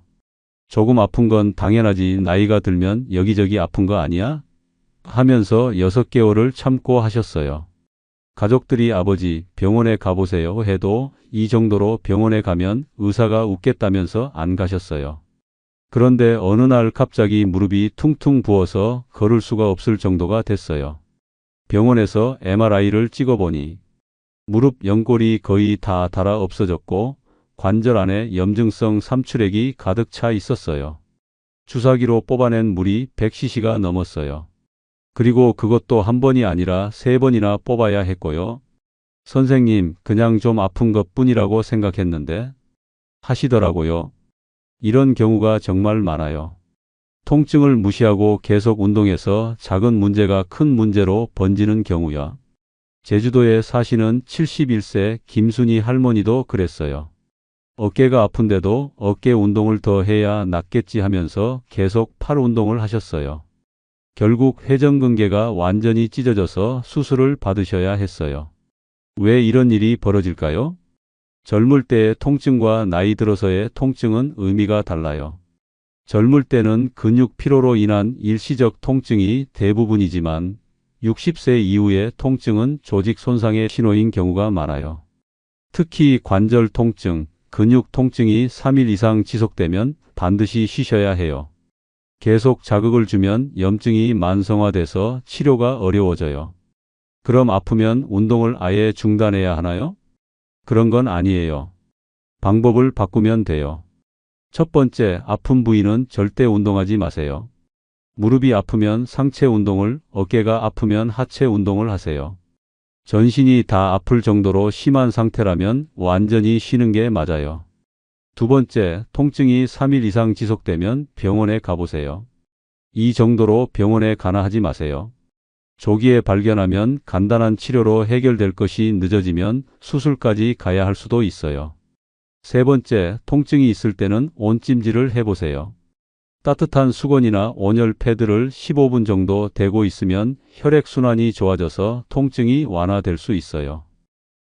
조금 아픈 건 당연하지 나이가 들면 여기저기 아픈 거 아니야? 하면서 6개월을 참고 하셨어요. 가족들이 아버지 병원에 가보세요 해도 이 정도로 병원에 가면 의사가 웃겠다면서 안 가셨어요. 그런데 어느 날 갑자기 무릎이 퉁퉁 부어서 걸을 수가 없을 정도가 됐어요. 병원에서 MRI를 찍어보니 무릎 연골이 거의 다 닳아 없어졌고 관절 안에 염증성 삼출액이 가득 차 있었어요. 주사기로 뽑아낸 물이 100cc가 넘었어요. 그리고 그것도 한 번이 아니라 3번이나 뽑아야 했고요. 선생님, 그냥 좀 아픈 것뿐이라고 생각했는데 하시더라고요. 이런 경우가 정말 많아요. 통증을 무시하고 계속 운동해서 작은 문제가 큰 문제로 번지는 경우야. 제주도에 사시는 71세 김순희 할머니도 그랬어요. 어깨가 아픈데도 어깨 운동을 더 해야 낫겠지 하면서 계속 팔 운동을 하셨어요. 결국 회전근개가 완전히 찢어져서 수술을 받으셔야 했어요. 왜 이런 일이 벌어질까요? 젊을 때의 통증과 나이 들어서의 통증은 의미가 달라요. 젊을 때는 근육 피로로 인한 일시적 통증이 대부분이지만 60세 이후의 통증은 조직 손상의 신호인 경우가 많아요. 특히 관절 통증, 근육 통증이 3일 이상 지속되면 반드시 쉬셔야 해요. 계속 자극을 주면 염증이 만성화돼서 치료가 어려워져요. 그럼 아프면 운동을 아예 중단해야 하나요? 그런 건 아니에요. 방법을 바꾸면 돼요. 첫 번째, 아픈 부위는 절대 운동하지 마세요. 무릎이 아프면 상체 운동을, 어깨가 아프면 하체 운동을 하세요. 전신이 다 아플 정도로 심한 상태라면 완전히 쉬는 게 맞아요. 두 번째, 통증이 3일 이상 지속되면 병원에 가보세요. 이 정도로 병원에 가나 하지 마세요. 조기에 발견하면 간단한 치료로 해결될 것이 늦어지면 수술까지 가야 할 수도 있어요. 세 번째, 통증이 있을 때는 온찜질을 해보세요. 따뜻한 수건이나 온열 패드를 15분 정도 대고 있으면 혈액순환이 좋아져서 통증이 완화될 수 있어요.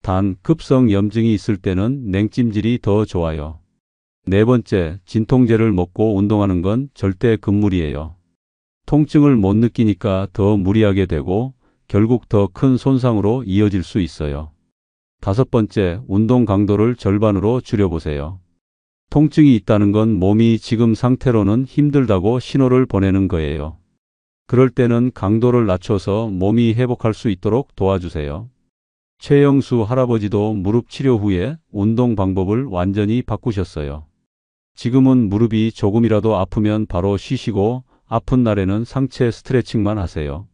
단, 급성 염증이 있을 때는 냉찜질이 더 좋아요. 네 번째, 진통제를 먹고 운동하는 건 절대 금물이에요. 통증을 못 느끼니까 더 무리하게 되고 결국 더 큰 손상으로 이어질 수 있어요. 다섯 번째, 운동 강도를 절반으로 줄여보세요. 통증이 있다는 건 몸이 지금 상태로는 힘들다고 신호를 보내는 거예요. 그럴 때는 강도를 낮춰서 몸이 회복할 수 있도록 도와주세요. 최영수 할아버지도 무릎 치료 후에 운동 방법을 완전히 바꾸셨어요. 지금은 무릎이 조금이라도 아프면 바로 쉬시고 아픈 날에는 상체 스트레칭만 하세요.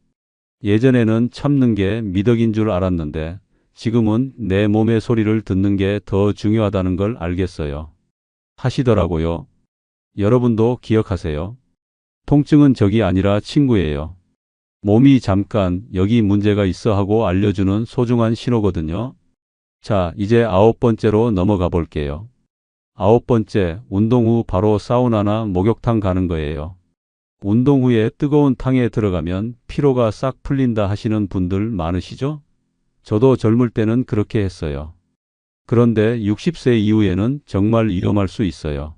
예전에는 참는 게 미덕인 줄 알았는데 지금은 내 몸의 소리를 듣는 게 더 중요하다는 걸 알겠어요. 하시더라고요. 여러분도 기억하세요. 통증은 적이 아니라 친구예요. 몸이 잠깐 여기 문제가 있어 하고 알려주는 소중한 신호거든요. 자, 이제 9번째로 넘어가 볼게요. 9번째, 운동 후 바로 사우나나 목욕탕 가는 거예요. 운동 후에 뜨거운 탕에 들어가면 피로가 싹 풀린다 하시는 분들 많으시죠? 저도 젊을 때는 그렇게 했어요. 그런데 60세 이후에는 정말 위험할 수 있어요.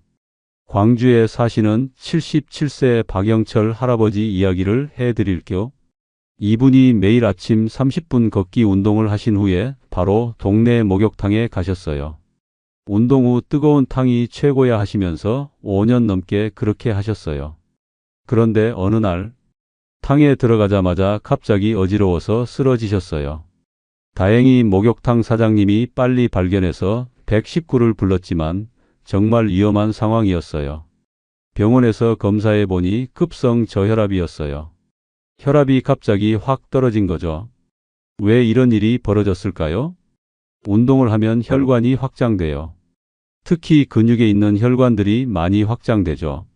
광주에 사시는 77세 박영철 할아버지 이야기를 해드릴게요. 이분이 매일 아침 30분 걷기 운동을 하신 후에 바로 동네 목욕탕에 가셨어요. 운동 후 뜨거운 탕이 최고야 하시면서 5년 넘게 그렇게 하셨어요. 그런데 어느 날 탕에 들어가자마자 갑자기 어지러워서 쓰러지셨어요. 다행히 목욕탕 사장님이 빨리 발견해서 119를 불렀지만 정말 위험한 상황이었어요. 병원에서 검사해 보니 급성 저혈압이었어요. 혈압이 갑자기 확 떨어진 거죠. 왜 이런 일이 벌어졌을까요? 운동을 하면 혈관이 확장돼요. 특히 근육에 있는 혈관들이 많이 확장되죠.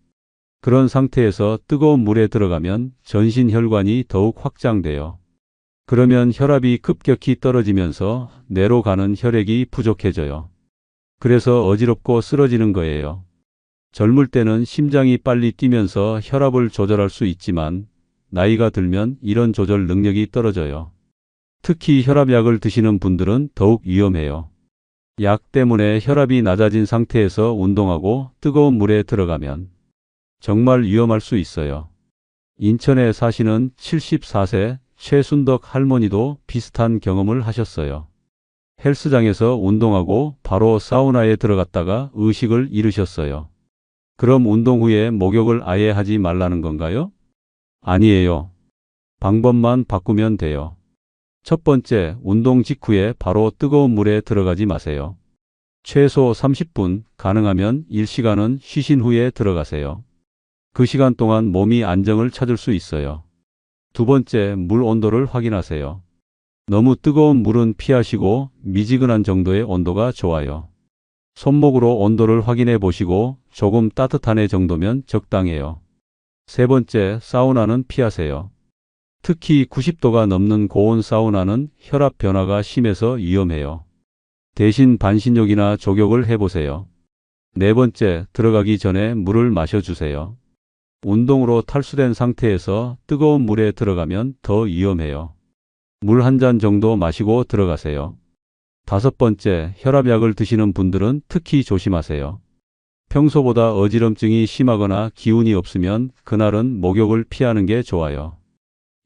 그런 상태에서 뜨거운 물에 들어가면 전신 혈관이 더욱 확장돼요. 그러면 혈압이 급격히 떨어지면서 뇌로 가는 혈액이 부족해져요. 그래서 어지럽고 쓰러지는 거예요. 젊을 때는 심장이 빨리 뛰면서 혈압을 조절할 수 있지만 나이가 들면 이런 조절 능력이 떨어져요. 특히 혈압약을 드시는 분들은 더욱 위험해요. 약 때문에 혈압이 낮아진 상태에서 운동하고 뜨거운 물에 들어가면 정말 위험할 수 있어요. 인천에 사시는 74세 최순덕 할머니도 비슷한 경험을 하셨어요. 헬스장에서 운동하고 바로 사우나에 들어갔다가 의식을 잃으셨어요. 그럼 운동 후에 목욕을 아예 하지 말라는 건가요? 아니에요. 방법만 바꾸면 돼요. 첫 번째, 운동 직후에 바로 뜨거운 물에 들어가지 마세요. 최소 30분, 가능하면 1시간은 쉬신 후에 들어가세요. 그 시간 동안 몸이 안정을 찾을 수 있어요. 두 번째, 물 온도를 확인하세요. 너무 뜨거운 물은 피하시고 미지근한 정도의 온도가 좋아요. 손목으로 온도를 확인해 보시고 조금 따뜻한 애 정도면 적당해요. 세 번째, 사우나는 피하세요. 특히 90도가 넘는 고온 사우나는 혈압 변화가 심해서 위험해요. 대신 반신욕이나 족욕을 해보세요. 네 번째, 들어가기 전에 물을 마셔주세요. 운동으로 탈수된 상태에서 뜨거운 물에 들어가면 더 위험해요. 물 한 잔 정도 마시고 들어가세요. 다섯 번째, 혈압약을 드시는 분들은 특히 조심하세요. 평소보다 어지럼증이 심하거나 기운이 없으면 그날은 목욕을 피하는 게 좋아요.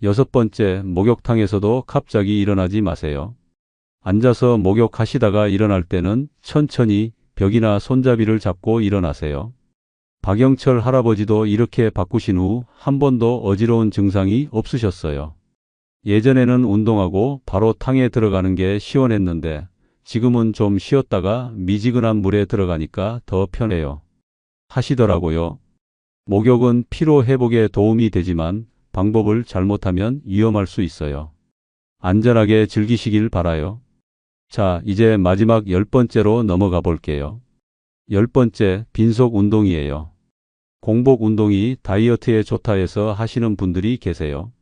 여섯 번째, 목욕탕에서도 갑자기 일어나지 마세요. 앉아서 목욕하시다가 일어날 때는 천천히 벽이나 손잡이를 잡고 일어나세요. 박영철 할아버지도 이렇게 바꾸신 후 한 번도 어지러운 증상이 없으셨어요. 예전에는 운동하고 바로 탕에 들어가는 게 시원했는데 지금은 좀 쉬었다가 미지근한 물에 들어가니까 더 편해요. 하시더라고요. 목욕은 피로 회복에 도움이 되지만 방법을 잘못하면 위험할 수 있어요. 안전하게 즐기시길 바라요. 자, 이제 마지막 10번째로 넘어가 볼게요. 10번째, 빈속 운동이에요. 공복 운동이 다이어트에 좋다 해서 하시는 분들이 계세요.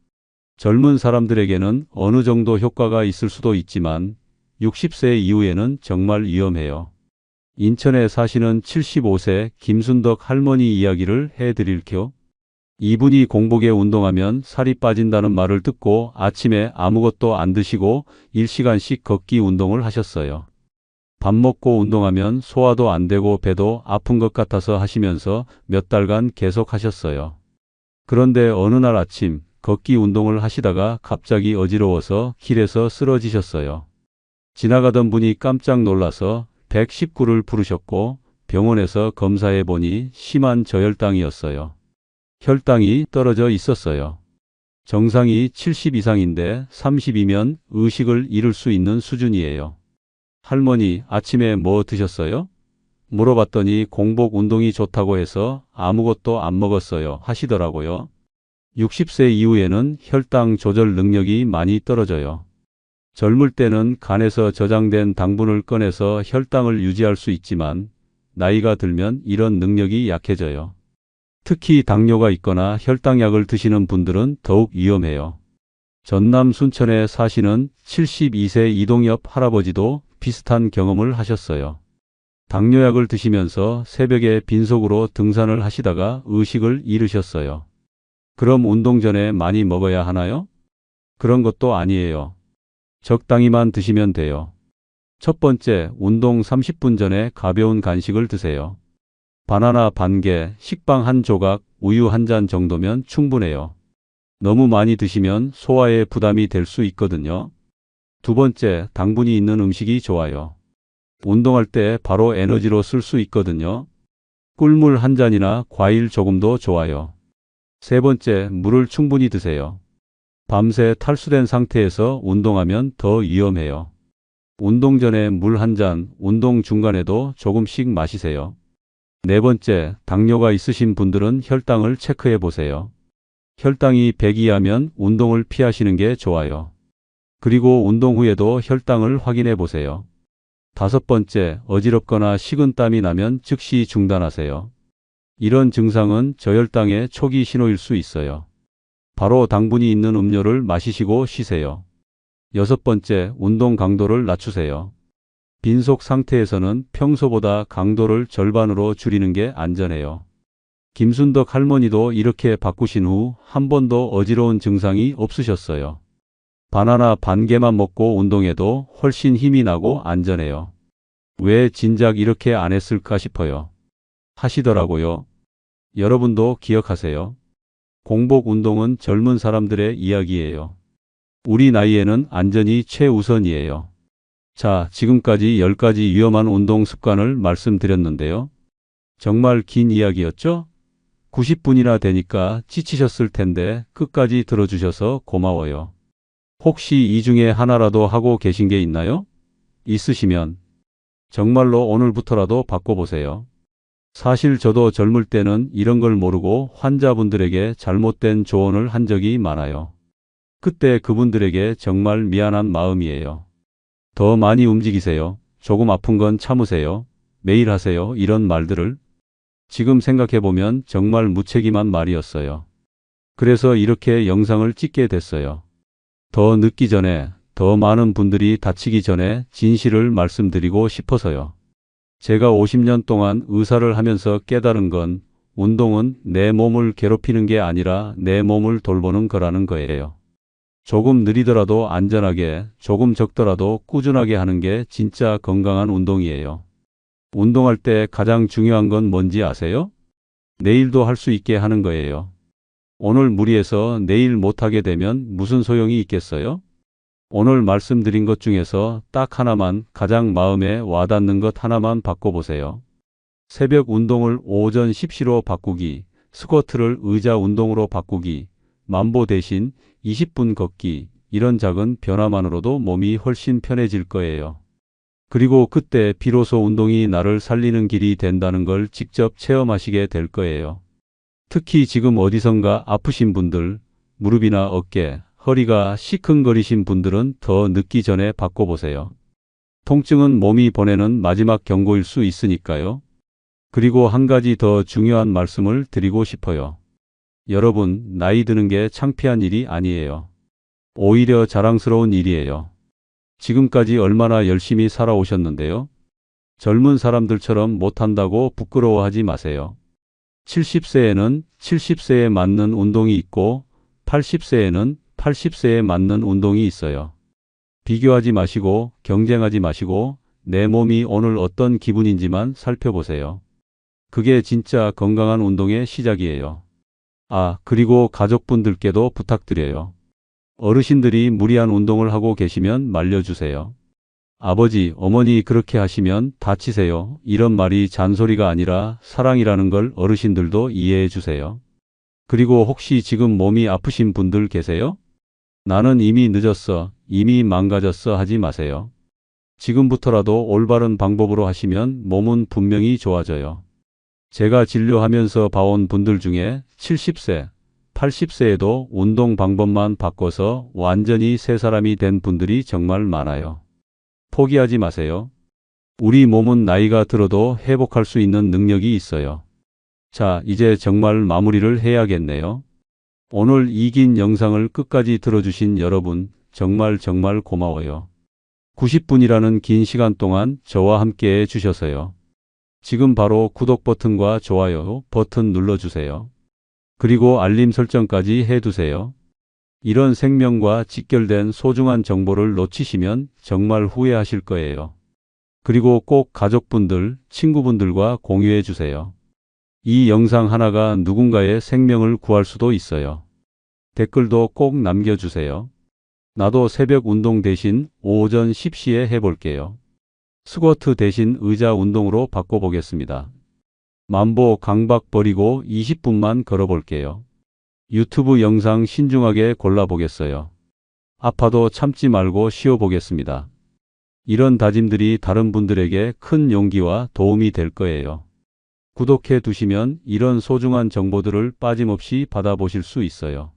젊은 사람들에게는 어느 정도 효과가 있을 수도 있지만 60세 이후에는 정말 위험해요. 인천에 사시는 75세 김순덕 할머니 이야기를 해드릴게요. 이분이 공복에 운동하면 살이 빠진다는 말을 듣고 아침에 아무것도 안 드시고 1시간씩 걷기 운동을 하셨어요. 밥 먹고 운동하면 소화도 안 되고 배도 아픈 것 같아서 하시면서 몇 달간 계속 하셨어요. 그런데 어느 날 아침 걷기 운동을 하시다가 갑자기 어지러워서 길에서 쓰러지셨어요. 지나가던 분이 깜짝 놀라서 119를 부르셨고 병원에서 검사해 보니 심한 저혈당이었어요. 혈당이 떨어져 있었어요. 정상이 70 이상인데 30이면 의식을 잃을 수 있는 수준이에요. 할머니, 아침에 뭐 드셨어요? 물어봤더니 공복 운동이 좋다고 해서 아무것도 안 먹었어요 하시더라고요. 60세 이후에는 혈당 조절 능력이 많이 떨어져요. 젊을 때는 간에서 저장된 당분을 꺼내서 혈당을 유지할 수 있지만 나이가 들면 이런 능력이 약해져요. 특히 당뇨가 있거나 혈당약을 드시는 분들은 더욱 위험해요. 전남 순천에 사시는 72세 이동엽 할아버지도 비슷한 경험을 하셨어요. 당뇨약을 드시면서 새벽에 빈속으로 등산을 하시다가 의식을 잃으셨어요. 그럼 운동 전에 많이 먹어야 하나요? 그런 것도 아니에요. 적당히만 드시면 돼요. 첫 번째, 운동 30분 전에 가벼운 간식을 드세요. 바나나 반 개, 식빵 한 조각, 우유 한 잔 정도면 충분해요. 너무 많이 드시면 소화에 부담이 될 수 있거든요. 두 번째, 당분이 있는 음식이 좋아요. 운동할 때 바로 에너지로 쓸 수 있거든요. 꿀물 한 잔이나 과일 조금도 좋아요. 세 번째, 물을 충분히 드세요. 밤새 탈수된 상태에서 운동하면 더 위험해요. 운동 전에 물 한 잔, 운동 중간에도 조금씩 마시세요. 네 번째, 당뇨가 있으신 분들은 혈당을 체크해 보세요. 혈당이 100 이하면 운동을 피하시는 게 좋아요. 그리고 운동 후에도 혈당을 확인해 보세요. 다섯 번째, 어지럽거나 식은땀이 나면 즉시 중단하세요. 이런 증상은 저혈당의 초기 신호일 수 있어요. 바로 당분이 있는 음료를 마시시고 쉬세요. 여섯 번째, 운동 강도를 낮추세요. 빈속 상태에서는 평소보다 강도를 절반으로 줄이는 게 안전해요. 김순덕 할머니도 이렇게 바꾸신 후 한 번도 어지러운 증상이 없으셨어요. 바나나 반 개만 먹고 운동해도 훨씬 힘이 나고 안전해요. 왜 진작 이렇게 안 했을까 싶어요. 하시더라고요. 여러분도 기억하세요. 공복 운동은 젊은 사람들의 이야기예요. 우리 나이에는 안전이 최우선이에요. 자, 지금까지 10가지 위험한 운동 습관을 말씀드렸는데요. 정말 긴 이야기였죠? 90분이나 되니까 지치셨을 텐데 끝까지 들어주셔서 고마워요. 혹시 이 중에 하나라도 하고 계신 게 있나요? 있으시면 정말로 오늘부터라도 바꿔보세요. 사실 저도 젊을 때는 이런 걸 모르고 환자분들에게 잘못된 조언을 한 적이 많아요. 그때 그분들에게 정말 미안한 마음이에요. 더 많이 움직이세요. 조금 아픈 건 참으세요. 매일 하세요. 이런 말들을 지금 생각해보면 정말 무책임한 말이었어요. 그래서 이렇게 영상을 찍게 됐어요. 더 늦기 전에, 더 많은 분들이 다치기 전에 진실을 말씀드리고 싶어서요. 제가 50년 동안 의사를 하면서 깨달은 건 운동은 내 몸을 괴롭히는 게 아니라 내 몸을 돌보는 거라는 거예요. 조금 느리더라도 안전하게, 조금 적더라도 꾸준하게 하는 게 진짜 건강한 운동이에요. 운동할 때 가장 중요한 건 뭔지 아세요? 내일도 할 수 있게 하는 거예요. 오늘 무리해서 내일 못하게 되면 무슨 소용이 있겠어요? 오늘 말씀드린 것 중에서 딱 하나만, 가장 마음에 와닿는 것 하나만 바꿔보세요. 새벽 운동을 오전 10시로 바꾸기, 스쿼트를 의자 운동으로 바꾸기, 만보 대신 20분 걷기, 이런 작은 변화만으로도 몸이 훨씬 편해질 거예요. 그리고 그때 비로소 운동이 나를 살리는 길이 된다는 걸 직접 체험하시게 될 거예요. 특히 지금 어디선가 아프신 분들, 무릎이나 어깨, 허리가 시큰거리신 분들은 더 늦기 전에 바꿔보세요. 통증은 몸이 보내는 마지막 경고일 수 있으니까요. 그리고 한 가지 더 중요한 말씀을 드리고 싶어요. 여러분, 나이 드는 게 창피한 일이 아니에요. 오히려 자랑스러운 일이에요. 지금까지 얼마나 열심히 살아오셨는데요. 젊은 사람들처럼 못한다고 부끄러워하지 마세요. 70세에는 70세에 맞는 운동이 있고 80세에는 80세에 맞는 운동이 있어요. 비교하지 마시고 경쟁하지 마시고 내 몸이 오늘 어떤 기분인지만 살펴보세요. 그게 진짜 건강한 운동의 시작이에요. 아, 그리고 가족분들께도 부탁드려요. 어르신들이 무리한 운동을 하고 계시면 말려주세요. 아버지, 어머니 그렇게 하시면 다치세요. 이런 말이 잔소리가 아니라 사랑이라는 걸 어르신들도 이해해 주세요. 그리고 혹시 지금 몸이 아프신 분들 계세요? 나는 이미 늦었어, 이미 망가졌어 하지 마세요. 지금부터라도 올바른 방법으로 하시면 몸은 분명히 좋아져요. 제가 진료하면서 봐온 분들 중에 70세, 80세에도 운동 방법만 바꿔서 완전히 새 사람이 된 분들이 정말 많아요. 포기하지 마세요. 우리 몸은 나이가 들어도 회복할 수 있는 능력이 있어요. 자, 이제 정말 마무리를 해야겠네요. 오늘 이 긴 영상을 끝까지 들어주신 여러분, 정말 고마워요. 90분이라는 긴 시간 동안 저와 함께 해주셔서요. 지금 바로 구독 버튼과 좋아요 버튼 눌러주세요. 그리고 알림 설정까지 해두세요. 이런 생명과 직결된 소중한 정보를 놓치시면 정말 후회하실 거예요. 그리고 꼭 가족분들, 친구분들과 공유해 주세요. 이 영상 하나가 누군가의 생명을 구할 수도 있어요. 댓글도 꼭 남겨주세요. 나도 새벽 운동 대신 오전 10시에 해볼게요. 스쿼트 대신 의자 운동으로 바꿔보겠습니다. 만보 강박 버리고 20분만 걸어볼게요. 유튜브 영상 신중하게 골라보겠어요. 아파도 참지 말고 쉬어보겠습니다. 이런 다짐들이 다른 분들에게 큰 용기와 도움이 될 거예요. 구독해 두시면 이런 소중한 정보들을 빠짐없이 받아보실 수 있어요.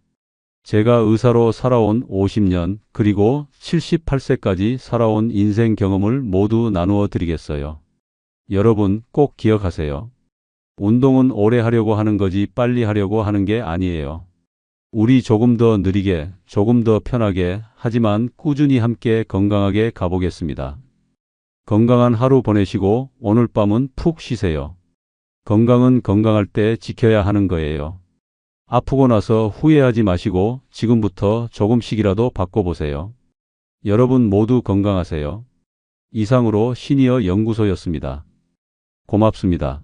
제가 의사로 살아온 50년 그리고 78세까지 살아온 인생 경험을 모두 나누어 드리겠어요. 여러분 꼭 기억하세요. 운동은 오래 하려고 하는 거지 빨리 하려고 하는 게 아니에요. 우리 조금 더 느리게, 조금 더 편하게, 하지만 꾸준히 함께 건강하게 가보겠습니다. 건강한 하루 보내시고 오늘 밤은 푹 쉬세요. 건강은 건강할 때 지켜야 하는 거예요. 아프고 나서 후회하지 마시고 지금부터 조금씩이라도 바꿔보세요. 여러분 모두 건강하세요. 이상으로 시니어 연구소였습니다. 고맙습니다.